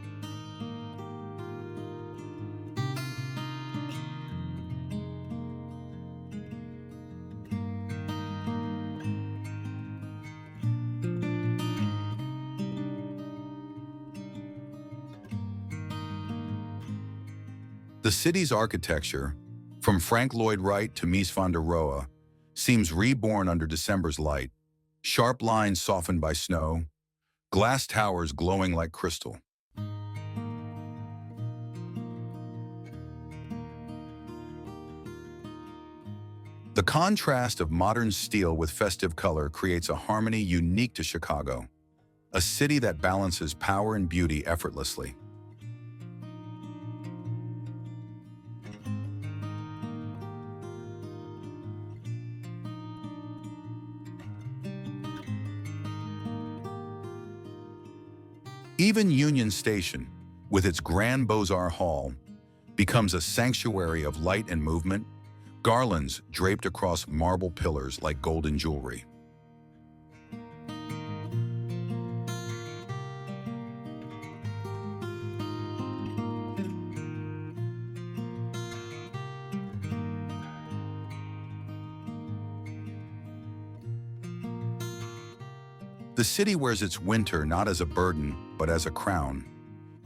The city's architecture, from Frank Lloyd Wright to Mies van der Rohe, seems reborn under December's light, sharp lines softened by snow, glass towers glowing like crystal. The contrast of modern steel with festive color creates a harmony unique to Chicago, a city that balances power and beauty effortlessly. Even Union Station, with its Grand Beaux-Arts Hall, becomes a sanctuary of light and movement, garlands draped across marble pillars like golden jewelry. The city wears its winter not as a burden, but as a crown,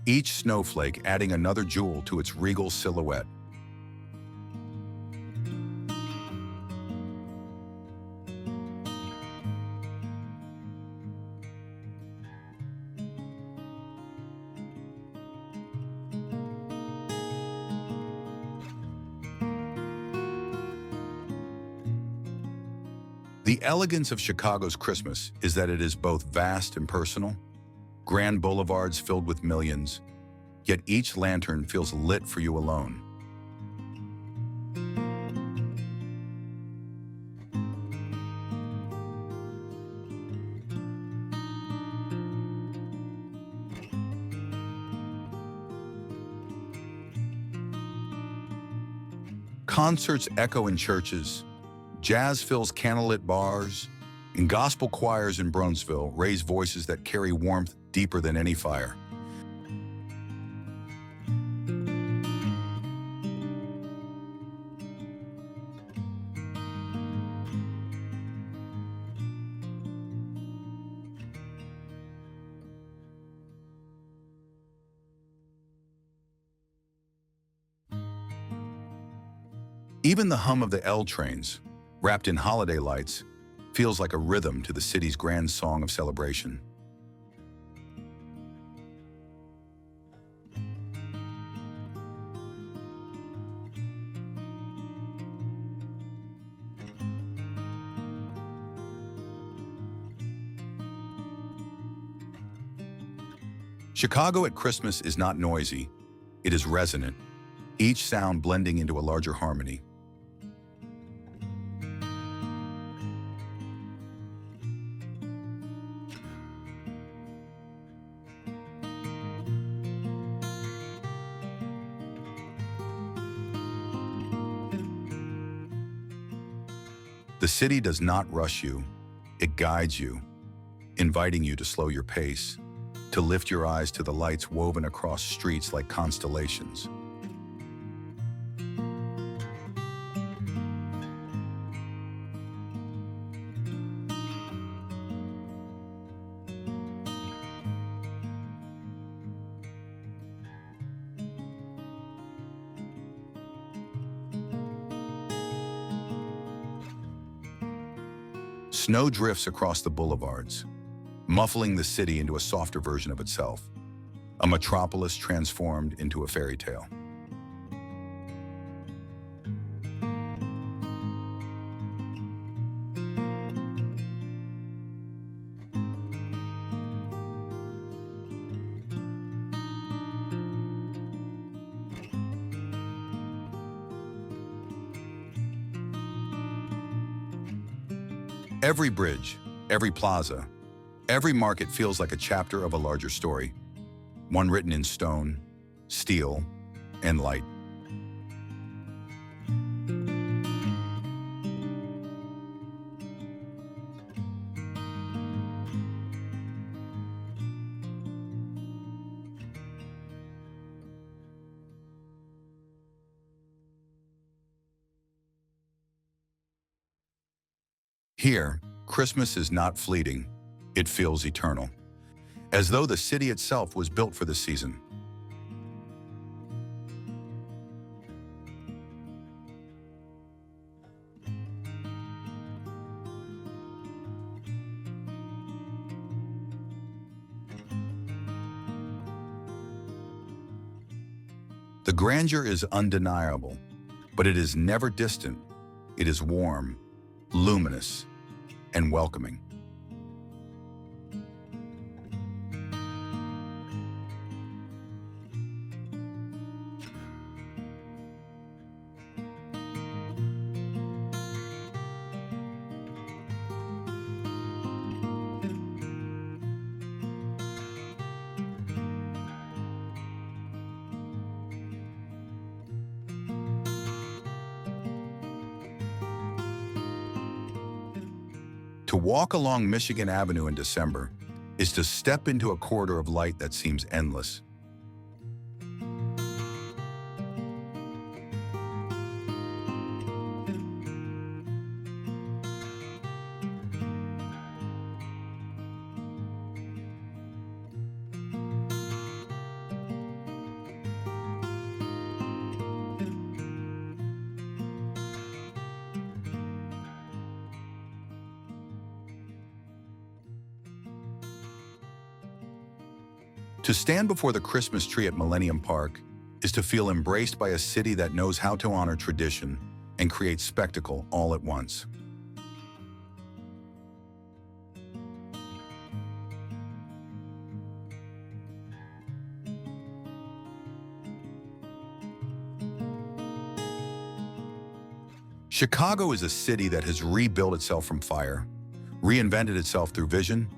each snowflake adding another jewel to its regal silhouette. The elegance of Chicago's Christmas is that it is both vast and personal, grand boulevards filled with millions, yet each lantern feels lit for you alone. Concerts echo in churches, jazz fills candlelit bars, and gospel choirs in Brownsville raise voices that carry warmth deeper than any fire. Even the hum of the L trains, wrapped in holiday lights, feels like a rhythm to the city's grand song of celebration. Chicago at Christmas is not noisy, it is resonant, each sound blending into a larger harmony. The city does not rush you, it guides you, inviting you to slow your pace, to lift your eyes to the lights woven across streets like constellations. Snow drifts across the boulevards, muffling the city into a softer version of itself, a metropolis transformed into a fairy tale. Every bridge, every plaza, every market feels like a chapter of a larger story, one written in stone, steel, and light. Here, Christmas is not fleeting, it feels eternal, as though the city itself was built for the season. The grandeur is undeniable, but it is never distant. It is warm, luminous, and welcoming. To walk along Michigan Avenue in December is to step into a corridor of light that seems endless. To stand before the Christmas tree at Millennium Park is to feel embraced by a city that knows how to honor tradition and create spectacle all at once. Chicago is a city that has rebuilt itself from fire, reinvented itself through vision,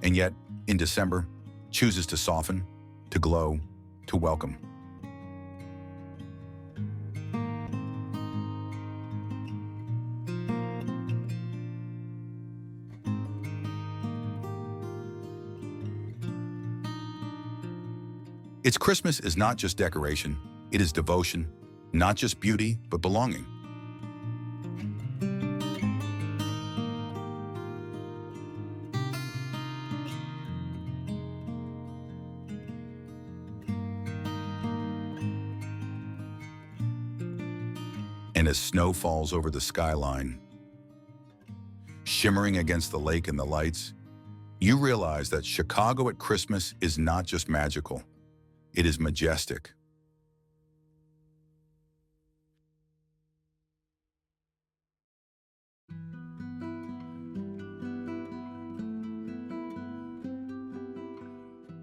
and yet, in December, chooses to soften, to glow, to welcome. Its Christmas is not just decoration, it is devotion, not just beauty, but belonging. And as snow falls over the skyline, shimmering against the lake and the lights, you realize that Chicago at Christmas is not just magical, it is majestic.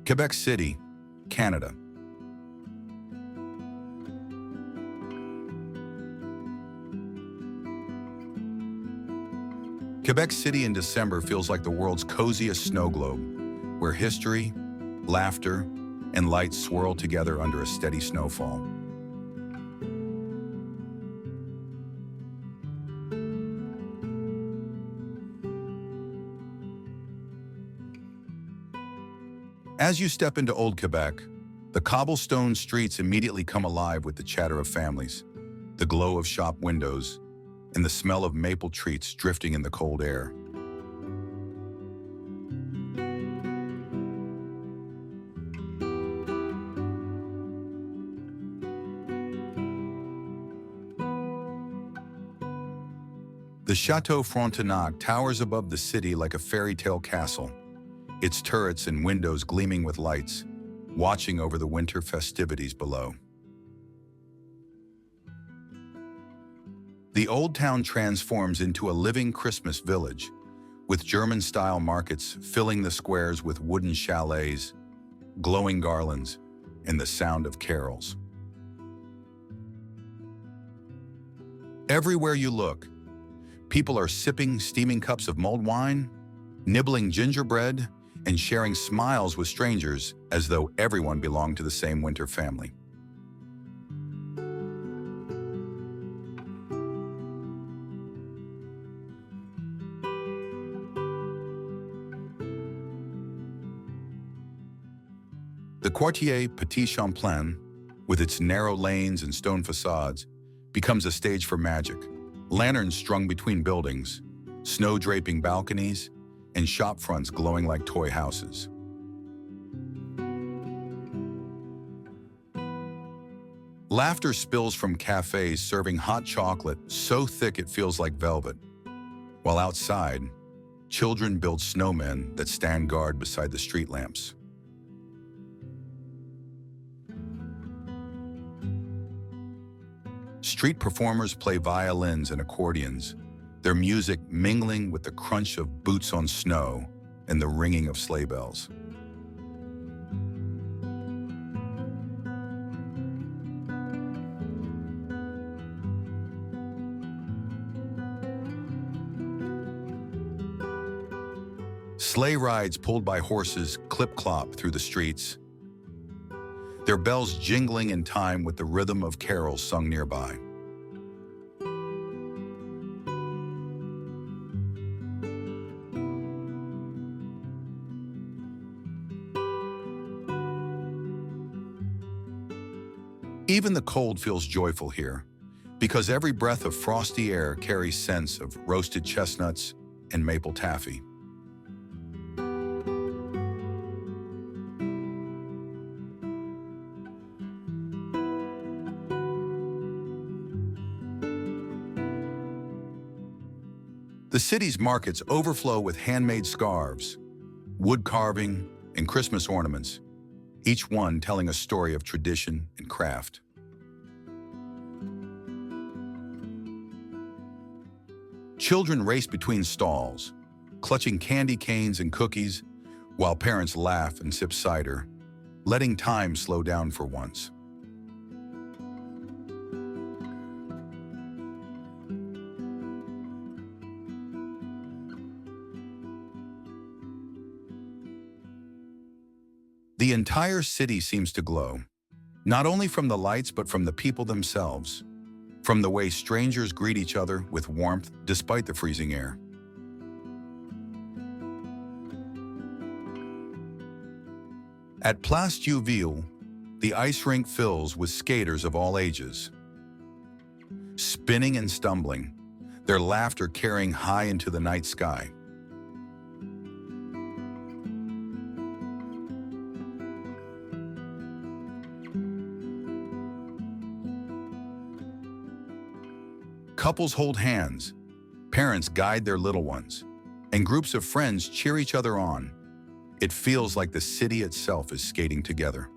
Quebec City, Canada. Quebec City in December feels like the world's coziest snow globe, where history, laughter, and lights swirl together under a steady snowfall. As you step into Old Quebec, the cobblestone streets immediately come alive with the chatter of families, the glow of shop windows, and the smell of maple treats drifting in the cold air. The Chateau Frontenac towers above the city like a fairy tale castle, its turrets and windows gleaming with lights, watching over the winter festivities below. The old town transforms into a living Christmas village, with German-style markets filling the squares with wooden chalets, glowing garlands, and the sound of carols. Everywhere you look, people are sipping steaming cups of mulled wine, nibbling gingerbread, and sharing smiles with strangers as though everyone belonged to the same winter family. The Quartier Petit Champlain, with its narrow lanes and stone facades, becomes a stage for magic. Lanterns strung between buildings, snow-draping balconies, and shop fronts glowing like toy houses. Laughter spills from cafes serving hot chocolate so thick it feels like velvet, while outside, children build snowmen that stand guard beside the street lamps. Street performers play violins and accordions, their music mingling with the crunch of boots on snow and the ringing of sleigh bells. Sleigh rides pulled by horses clip-clop through the streets, their bells jingling in time with the rhythm of carols sung nearby. Even the cold feels joyful here, because every breath of frosty air carries scents of roasted chestnuts and maple taffy. The city's markets overflow with handmade scarves, wood carving, and Christmas ornaments, each one telling a story of tradition and craft. Children race between stalls, clutching candy canes and cookies, while parents laugh and sip cider, letting time slow down for once. The entire city seems to glow, not only from the lights but from the people themselves, from the way strangers greet each other with warmth despite the freezing air. At Place Dieuville, The ice rink fills with skaters of all ages, spinning and stumbling, their laughter carrying high into the night sky. Couples hold hands, parents guide their little ones, and groups of friends cheer each other on. It feels like the city itself is skating together.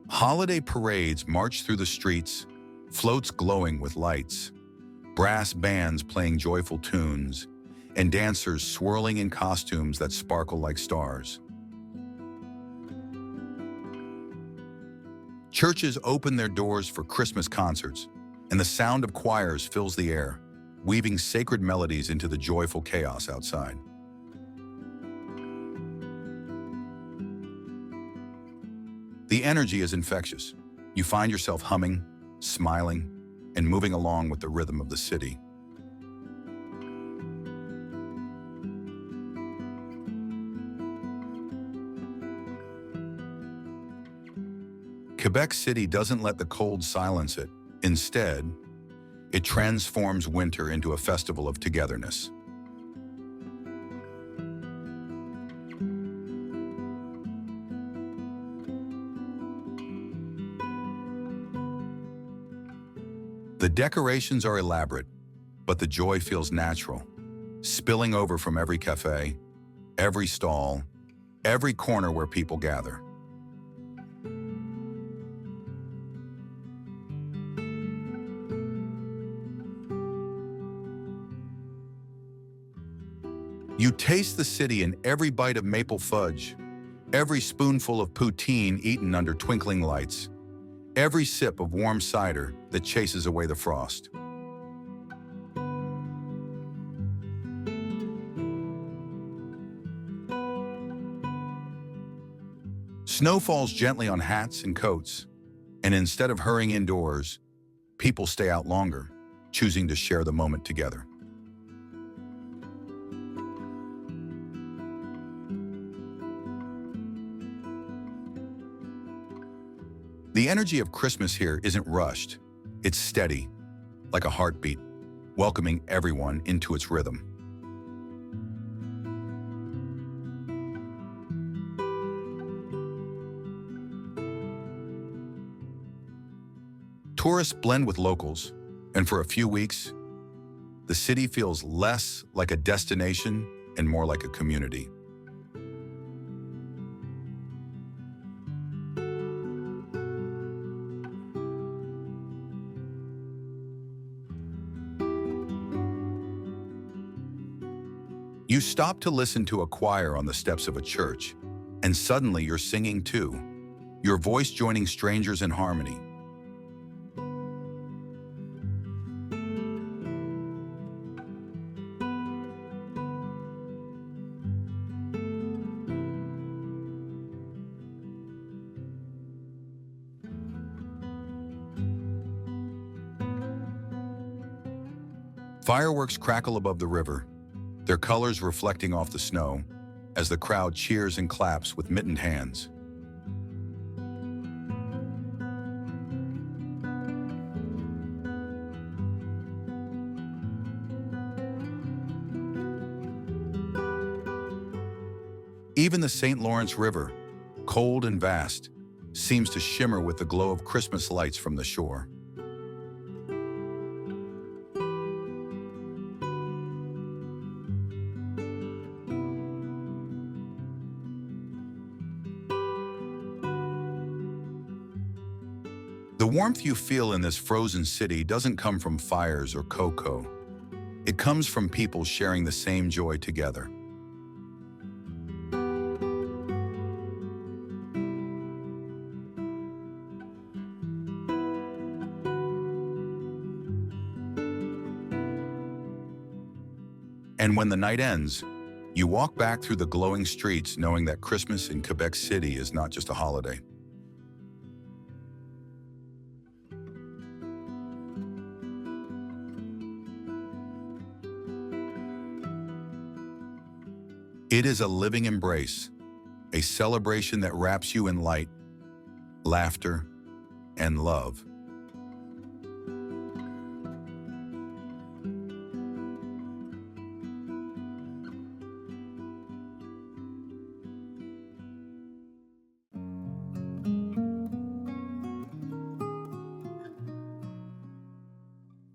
Holiday parades march through the streets, floats glowing with lights, brass bands playing joyful tunes, and dancers swirling in costumes that sparkle like stars. Churches open their doors for Christmas concerts, and the sound of choirs fills the air, weaving sacred melodies into the joyful chaos outside. The energy is infectious. You find yourself humming, smiling, and moving along with the rhythm of the city. Quebec City doesn't let the cold silence it. Instead, it transforms winter into a festival of togetherness. The decorations are elaborate, but the joy feels natural, spilling over from every cafe, every stall, every corner where people gather. You taste the city in every bite of maple fudge, every spoonful of poutine eaten under twinkling lights, every sip of warm cider that chases away the frost. Snow falls gently on hats and coats, and instead of hurrying indoors, people stay out longer, choosing to share the moment together. The energy of Christmas here isn't rushed. It's steady, like a heartbeat, welcoming everyone into its rhythm. Tourists blend with locals, and for a few weeks, the city feels less like a destination and more like a community. You stop to listen to a choir on the steps of a church, and suddenly you're singing too, your voice joining strangers in harmony. Fireworks crackle above the river, their colors reflecting off the snow as the crowd cheers and claps with mittened hands. Even the St. Lawrence River, cold and vast, seems to shimmer with the glow of Christmas lights from the shore. The warmth you feel in this frozen city doesn't come from fires or cocoa. It comes from people sharing the same joy together. And when the night ends, you walk back through the glowing streets knowing that Christmas in Quebec City is not just a holiday. It is a living embrace, a celebration that wraps you in light, laughter, and love.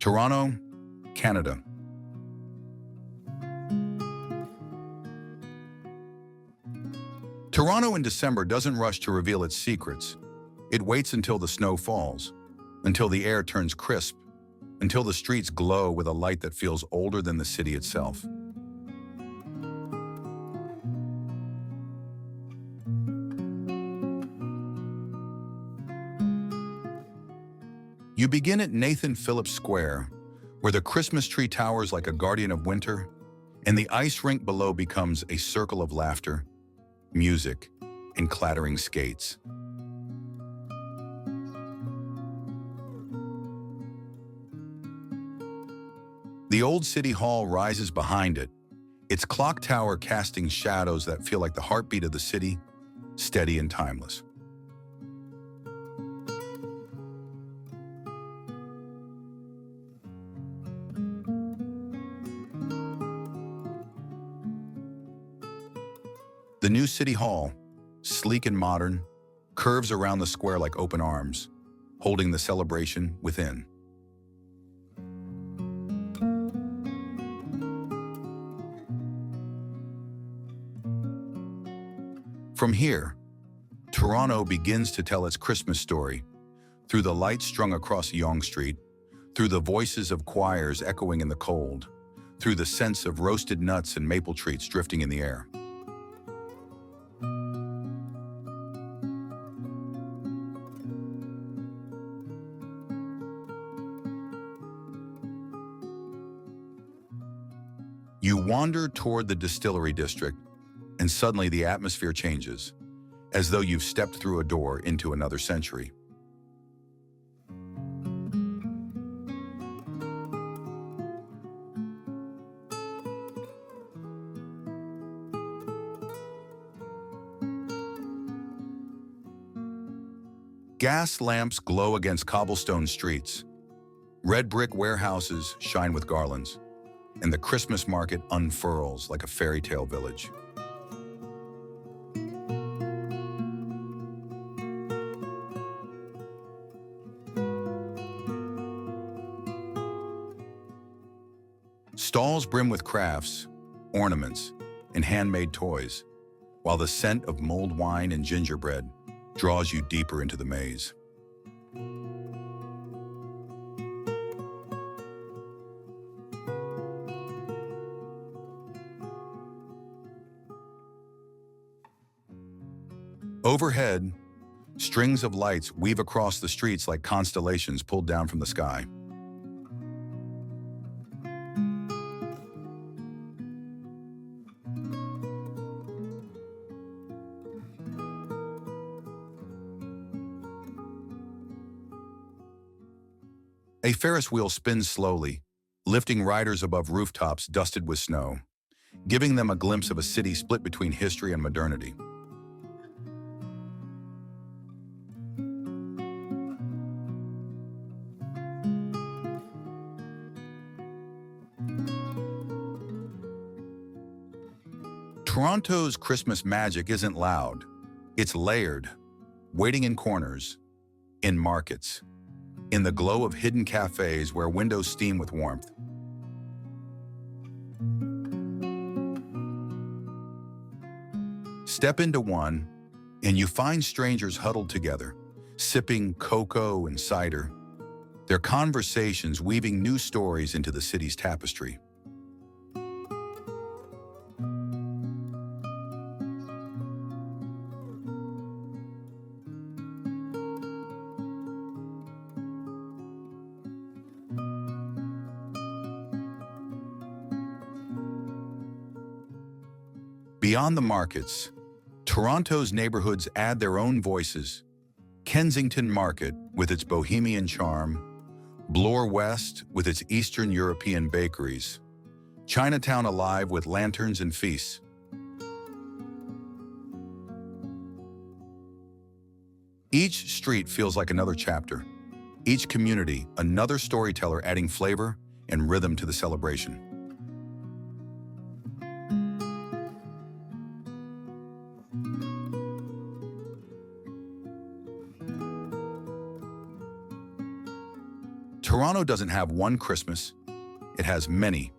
Toronto, Canada. Toronto in December doesn't rush to reveal its secrets. It waits until the snow falls, until the air turns crisp, until the streets glow with a light that feels older than the city itself. You begin at Nathan Phillips Square, where the Christmas tree towers like a guardian of winter, and the ice rink below becomes a circle of laughter, music, and clattering skates. The old City Hall rises behind it, its clock tower casting shadows that feel like the heartbeat of the city, steady and timeless. The new City Hall, sleek and modern, curves around the square like open arms, holding the celebration within. From here, Toronto begins to tell its Christmas story, through the lights strung across Yonge Street, through the voices of choirs echoing in the cold, through the scents of roasted nuts and maple treats drifting in the air. You wander toward the distillery district, and suddenly the atmosphere changes, as though you've stepped through a door into another century. Gas lamps glow against cobblestone streets. Red brick warehouses shine with garlands, and the Christmas market unfurls like a fairy tale village. Stalls brim with crafts, ornaments, and handmade toys, while the scent of mulled wine and gingerbread draws you deeper into the maze. Overhead, strings of lights weave across the streets like constellations pulled down from the sky. A Ferris wheel spins slowly, lifting riders above rooftops dusted with snow, giving them a glimpse of a city split between history and modernity. Toronto's Christmas magic isn't loud. It's layered, waiting in corners, in markets, in the glow of hidden cafes where windows steam with warmth. Step into one, and you find strangers huddled together, sipping cocoa and cider, their conversations weaving new stories into the city's tapestry. Beyond the markets, Toronto's neighborhoods add their own voices. Kensington Market with its bohemian charm, Bloor West with its Eastern European bakeries, Chinatown alive with lanterns and feasts. Each street feels like another chapter. Each community, another storyteller adding flavor and rhythm to the celebration. Toronto doesn't have one Christmas, it has many,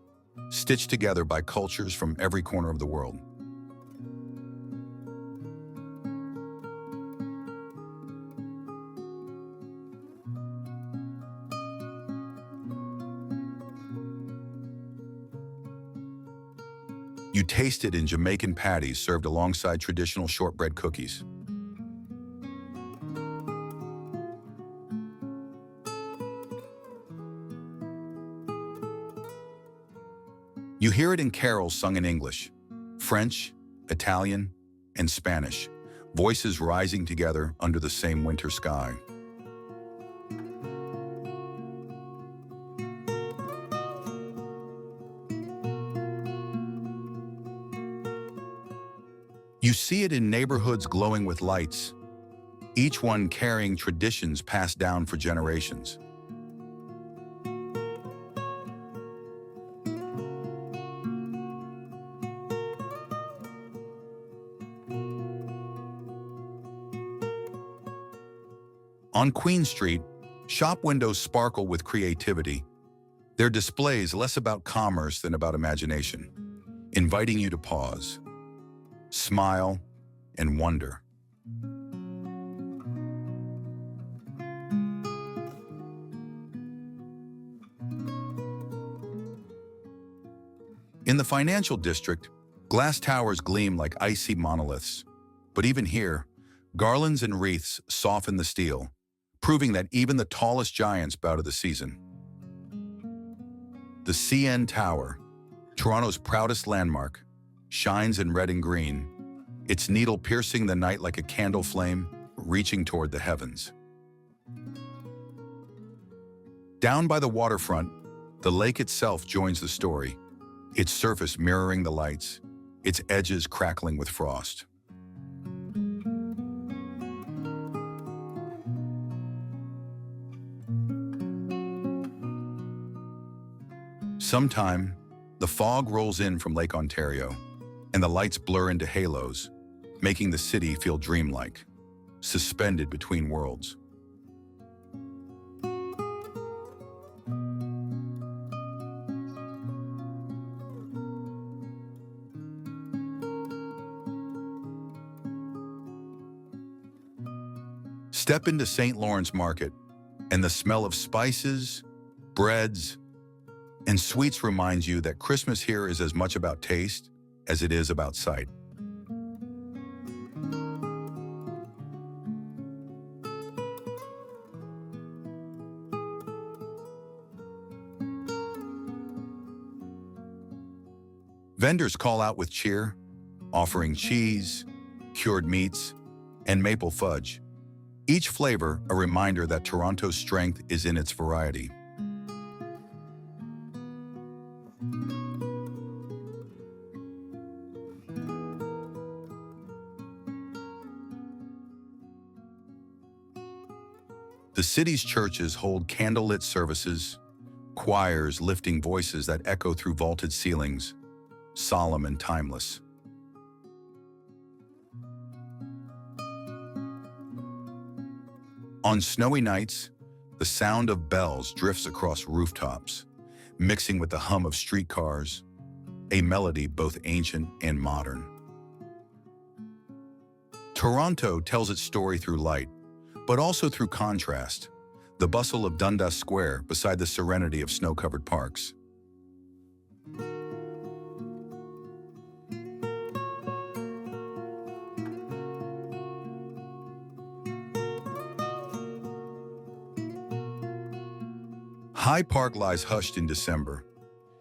stitched together by cultures from every corner of the world. You taste it in Jamaican patties served alongside traditional shortbread cookies. You hear it in carols sung in English, French, Italian, and Spanish, voices rising together under the same winter sky. You see it in neighborhoods glowing with lights, each one carrying traditions passed down for generations. On Queen Street, shop windows sparkle with creativity, their displays less about commerce than about imagination, inviting you to pause, smile, and wonder. In the financial district, glass towers gleam like icy monoliths. But even here, garlands and wreaths soften the steel, proving that even the tallest giants bow to the season. The CN Tower, Toronto's proudest landmark, shines in red and green, its needle piercing the night like a candle flame, reaching toward the heavens. Down by the waterfront, the lake itself joins the story, its surface mirroring the lights, its edges crackling with frost. Sometime, the fog rolls in from Lake Ontario, and the lights blur into halos, making the city feel dreamlike, suspended between worlds. Step into St. Lawrence Market, and the smell of spices, breads, and sweets reminds you that Christmas here is as much about taste as it is about sight. Vendors call out with cheer, offering cheese, cured meats, and maple fudge. Each flavor a reminder that Toronto's strength is in its variety. The city's churches hold candlelit services, choirs lifting voices that echo through vaulted ceilings, solemn and timeless. On snowy nights, the sound of bells drifts across rooftops, mixing with the hum of streetcars, a melody both ancient and modern. Toronto tells its story through light, but also through contrast, the bustle of Dundas Square beside the serenity of snow-covered parks. Hyde Park lies hushed in December,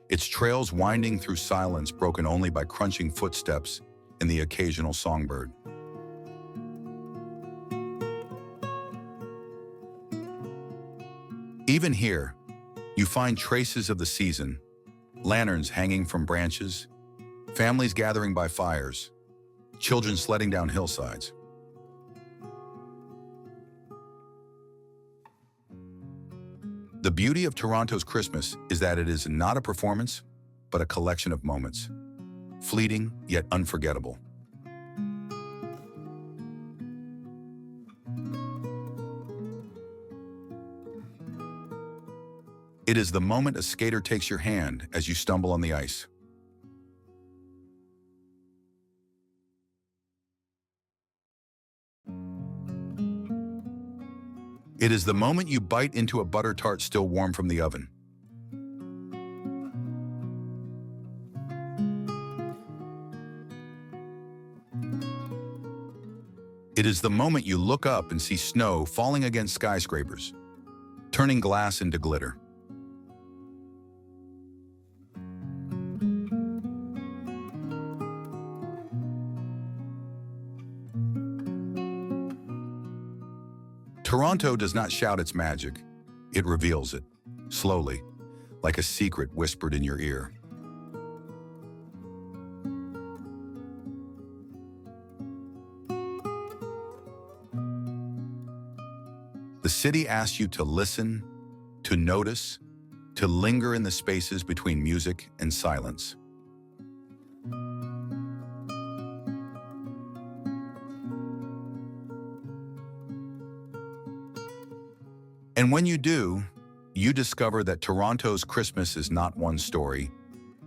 its trails winding through silence broken only by crunching footsteps and the occasional songbird. Even here, you find traces of the season, lanterns hanging from branches, families gathering by fires, children sledding down hillsides. The beauty of Toronto's Christmas is that it is not a performance, but a collection of moments, fleeting yet unforgettable. It is the moment a skater takes your hand as you stumble on the ice. It is the moment you bite into a butter tart still warm from the oven. It is the moment you look up and see snow falling against skyscrapers, turning glass into glitter. Toronto does not shout its magic, it reveals it, slowly, like a secret whispered in your ear. The city asks you to listen, to notice, to linger in the spaces between music and silence. And when you do, you discover that Toronto's Christmas is not one story,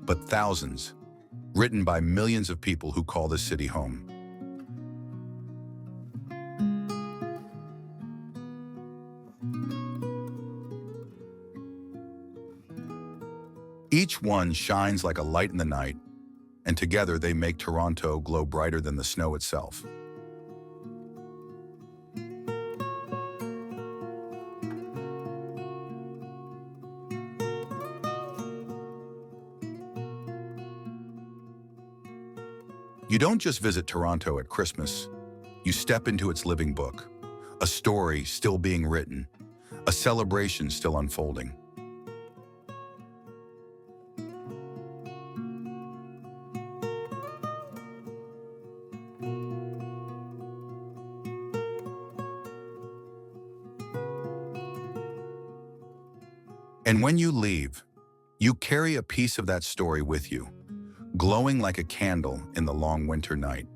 but thousands, written by millions of people who call this city home. Each one shines like a light in the night, and together they make Toronto glow brighter than the snow itself. You don't just visit Toronto at Christmas, you step into its living book, a story still being written, a celebration still unfolding. And when you leave, you carry a piece of that story with you, glowing like a candle in the long winter night.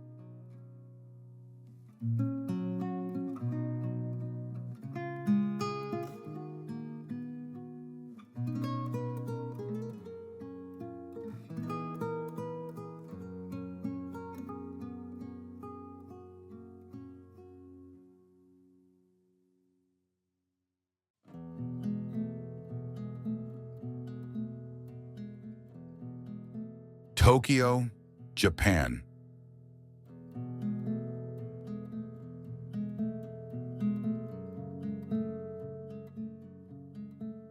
Tokyo, Japan.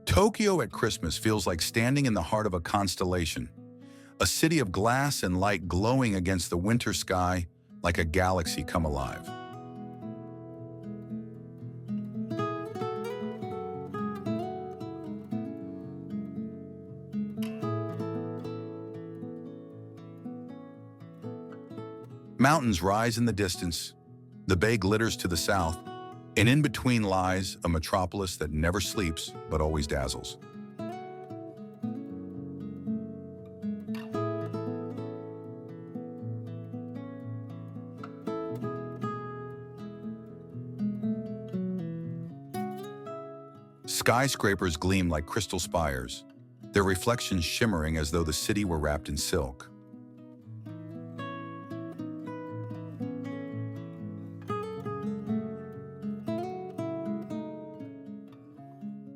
Tokyo at Christmas feels like standing in the heart of a constellation, a city of glass and light glowing against the winter sky like a galaxy come alive. Mountains rise in the distance, the bay glitters to the south, and in between lies a metropolis that never sleeps but always dazzles. Skyscrapers gleam like crystal spires, their reflections shimmering as though the city were wrapped in silk.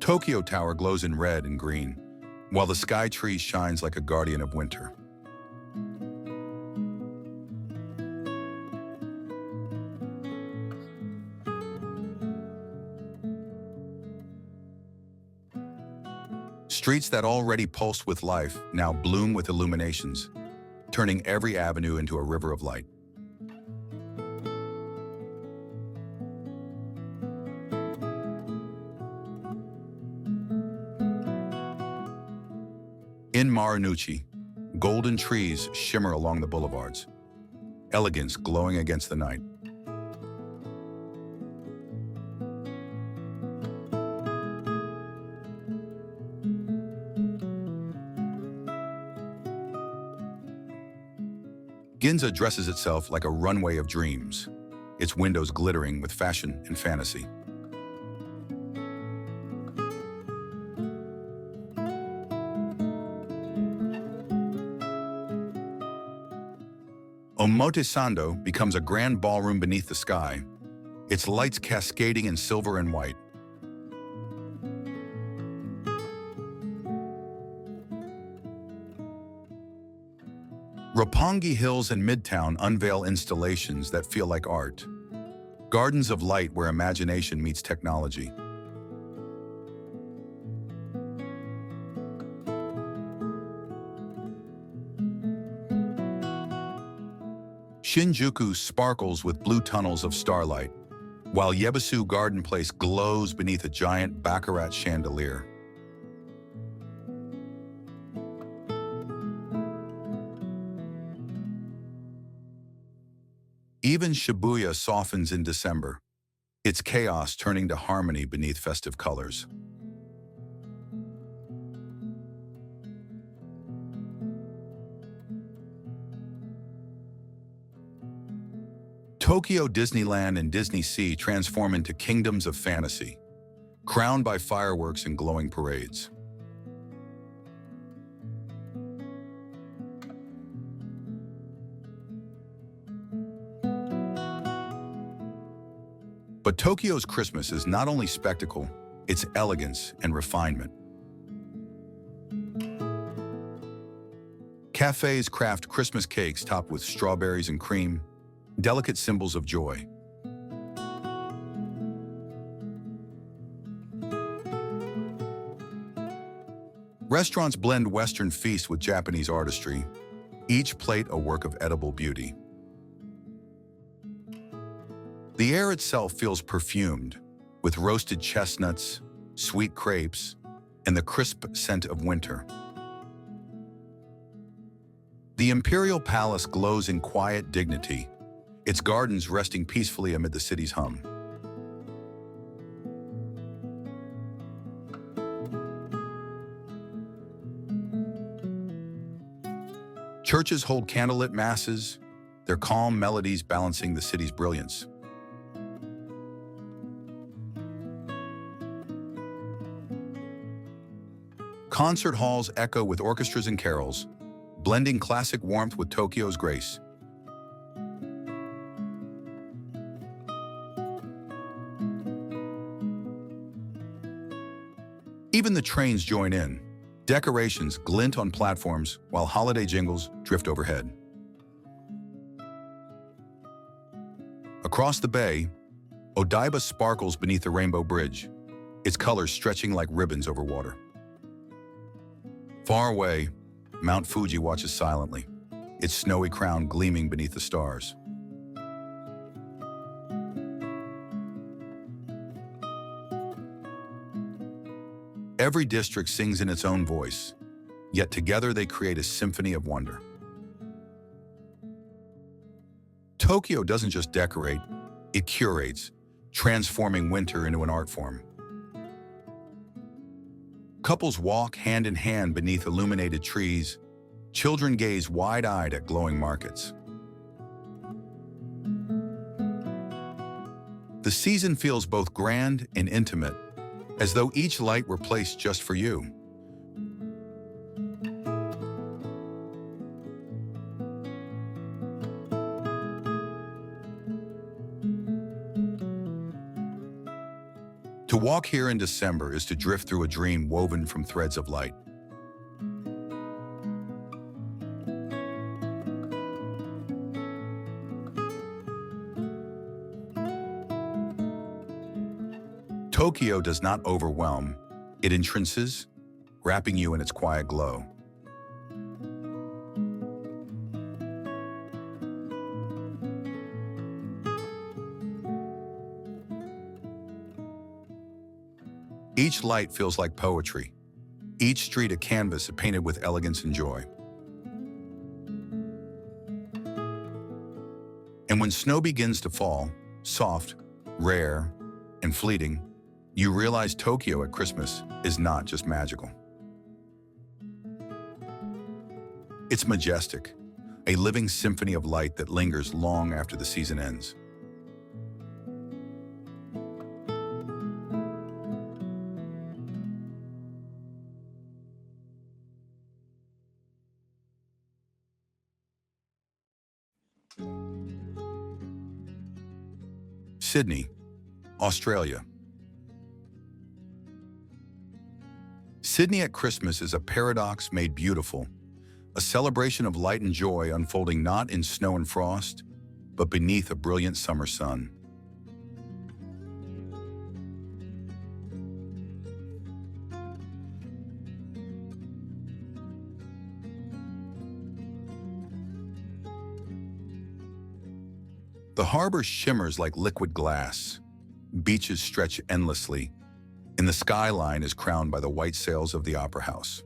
Tokyo Tower glows in red and green, while the sky tree shines like a guardian of winter. Streets that already pulsed with life now bloom with illuminations, turning every avenue into a river of light. In Marunouchi, golden trees shimmer along the boulevards, elegance glowing against the night. Ginza dresses itself like a runway of dreams, its windows glittering with fashion and fantasy. Omotesando becomes a grand ballroom beneath the sky, its lights cascading in silver and white. Roppongi Hills and Midtown unveil installations that feel like art. Gardens of light where imagination meets technology. Shinjuku sparkles with blue tunnels of starlight, while Yebisu Garden Place glows beneath a giant baccarat chandelier. Even Shibuya softens in December, its chaos turning to harmony beneath festive colors. Tokyo Disneyland and Disney Sea transform into kingdoms of fantasy, crowned by fireworks and glowing parades. But Tokyo's Christmas is not only spectacle, it's elegance and refinement. Cafes craft Christmas cakes topped with strawberries and cream, delicate symbols of joy. Restaurants blend Western feast with Japanese artistry, each plate a work of edible beauty. The air itself feels perfumed, with roasted chestnuts, sweet crepes, and the crisp scent of winter. The Imperial Palace glows in quiet dignity, its gardens resting peacefully amid the city's hum. Churches hold candlelit masses, their calm melodies balancing the city's brilliance. Concert halls echo with orchestras and carols, blending classic warmth with Tokyo's grace. Even the trains join in. Decorations glint on platforms while holiday jingles drift overhead. Across the bay, Odaiba sparkles beneath the Rainbow Bridge, its colors stretching like ribbons over water. Far away, Mount Fuji watches silently, its snowy crown gleaming beneath the stars. Every district sings in its own voice, yet together they create a symphony of wonder. Tokyo doesn't just decorate, it curates, transforming winter into an art form. Couples walk hand in hand beneath illuminated trees. Children gaze wide-eyed at glowing markets. The season feels both grand and intimate, as though each light were placed just for you. To walk here in December is to drift through a dream woven from threads of light. Tokyo does not overwhelm, it entrances, wrapping you in its quiet glow. Each light feels like poetry, each street a canvas painted with elegance and joy. And when snow begins to fall, soft, rare, and fleeting, you realize Tokyo at Christmas is not just magical. It's majestic, a living symphony of light that lingers long after the season ends. Sydney, Australia. Sydney at Christmas is a paradox made beautiful, a celebration of light and joy unfolding not in snow and frost, but beneath a brilliant summer sun. The harbor shimmers like liquid glass. Beaches stretch endlessly, and the skyline is crowned by the white sails of the Opera House.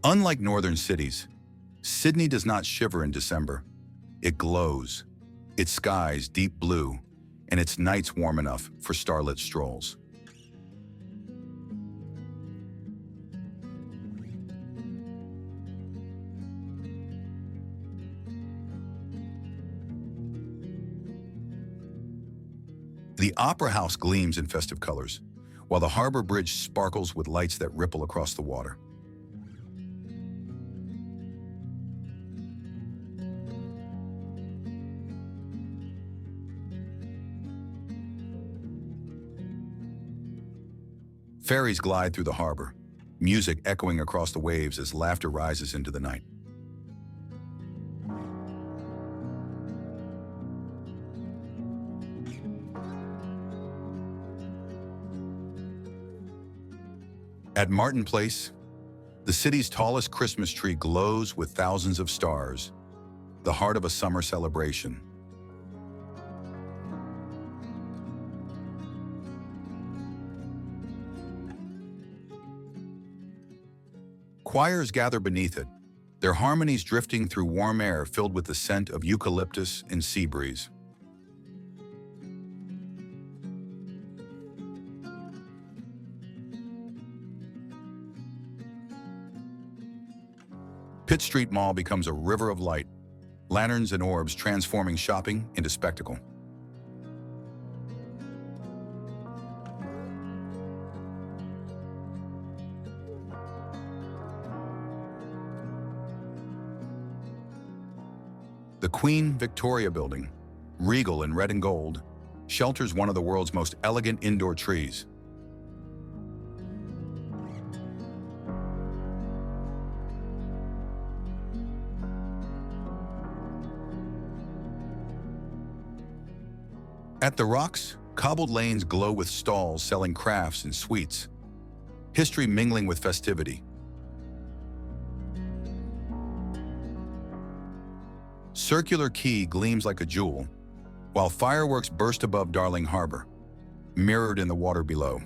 Unlike northern cities, Sydney does not shiver in December. It glows, its skies deep blue, and its nights warm enough for starlit strolls. The Opera House gleams in festive colors, while the harbor bridge sparkles with lights that ripple across the water. Ferries glide through the harbor, music echoing across the waves as laughter rises into the night. At Martin Place, the city's tallest Christmas tree glows with thousands of stars, the heart of a summer celebration. Choirs gather beneath it, their harmonies drifting through warm air filled with the scent of eucalyptus and sea breeze. Pitt Street Mall becomes a river of light, lanterns and orbs transforming shopping into spectacle. The Queen Victoria Building, regal in red and gold, shelters one of the world's most elegant indoor trees. At the Rocks, cobbled lanes glow with stalls selling crafts and sweets, history mingling with festivity. Circular Quay gleams like a jewel, while fireworks burst above Darling Harbor, mirrored in the water below.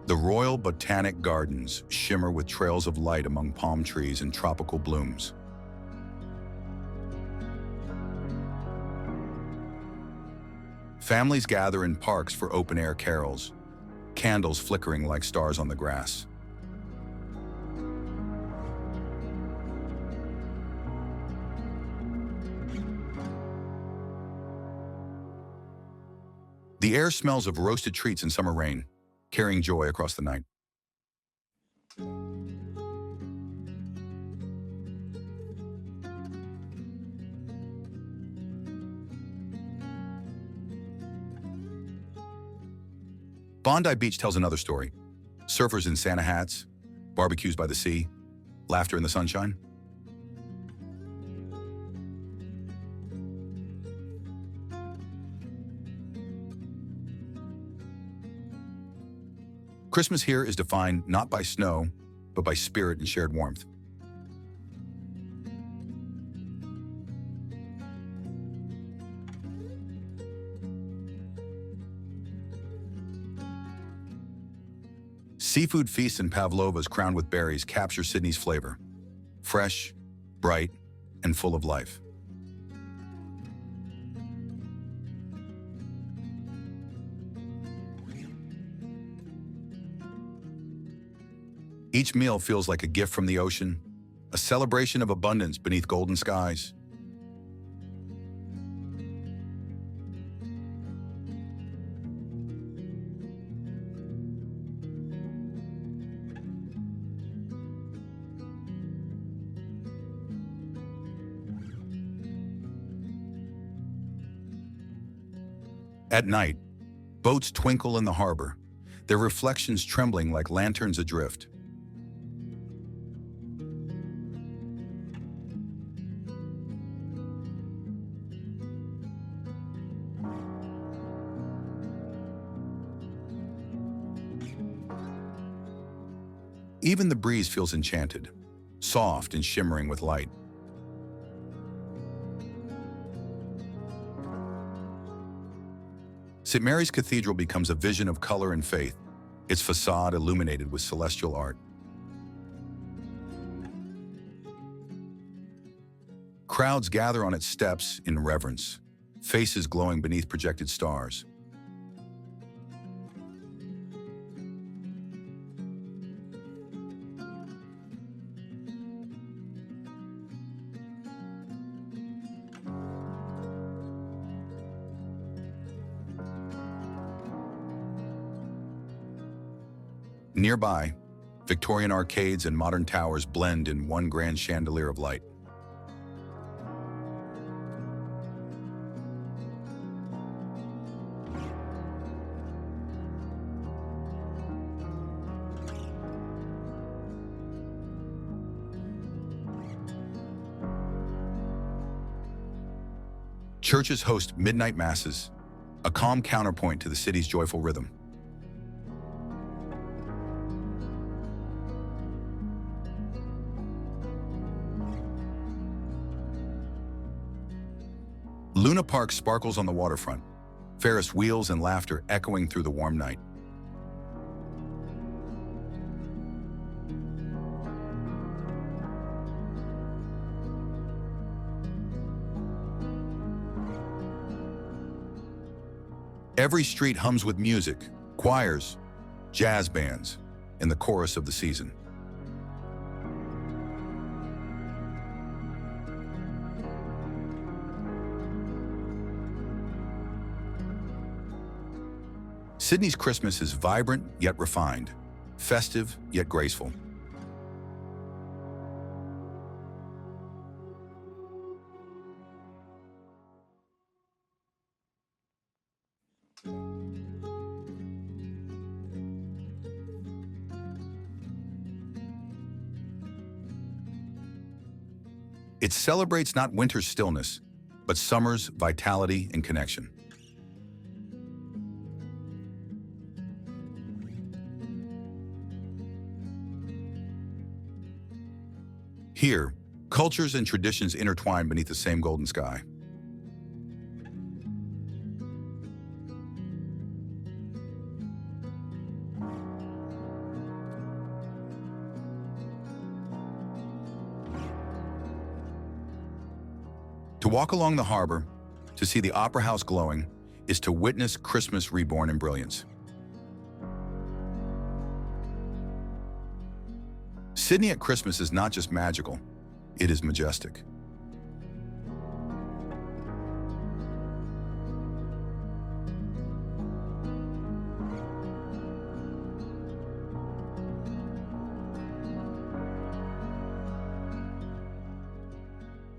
The Royal Botanic Gardens shimmer with trails of light among palm trees and tropical blooms. Families gather in parks for open-air carols, candles flickering like stars on the grass. The air smells of roasted treats and summer rain, carrying joy across the night. Bondi Beach tells another story. Surfers in Santa hats, barbecues by the sea, laughter in the sunshine. Christmas here is defined not by snow, but by spirit and shared warmth. Seafood feasts and pavlovas crowned with berries capture Sydney's flavor. Fresh, bright, and full of life. Each meal feels like a gift from the ocean, a celebration of abundance beneath golden skies. At night, boats twinkle in the harbor, their reflections trembling like lanterns adrift. Even the breeze feels enchanted, soft and shimmering with light. St. Mary's Cathedral becomes a vision of color and faith, its facade illuminated with celestial art. Crowds gather on its steps in reverence, faces glowing beneath projected stars. Nearby, Victorian arcades and modern towers blend in one grand chandelier of light. Churches host midnight masses, a calm counterpoint to the city's joyful rhythm. Luna Park sparkles on the waterfront, Ferris wheels and laughter echoing through the warm night. Every street hums with music, choirs, jazz bands, and the chorus of the season. Sydney's Christmas is vibrant yet refined, festive yet graceful. It celebrates not winter's stillness, but summer's vitality and connection. Here, cultures and traditions intertwine beneath the same golden sky. To walk along the harbor, to see the Opera House glowing, is to witness Christmas reborn in brilliance. Sydney at Christmas is not just magical, it is majestic.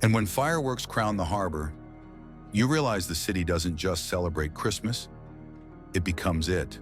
And when fireworks crown the harbor, you realize the city doesn't just celebrate Christmas, it becomes it.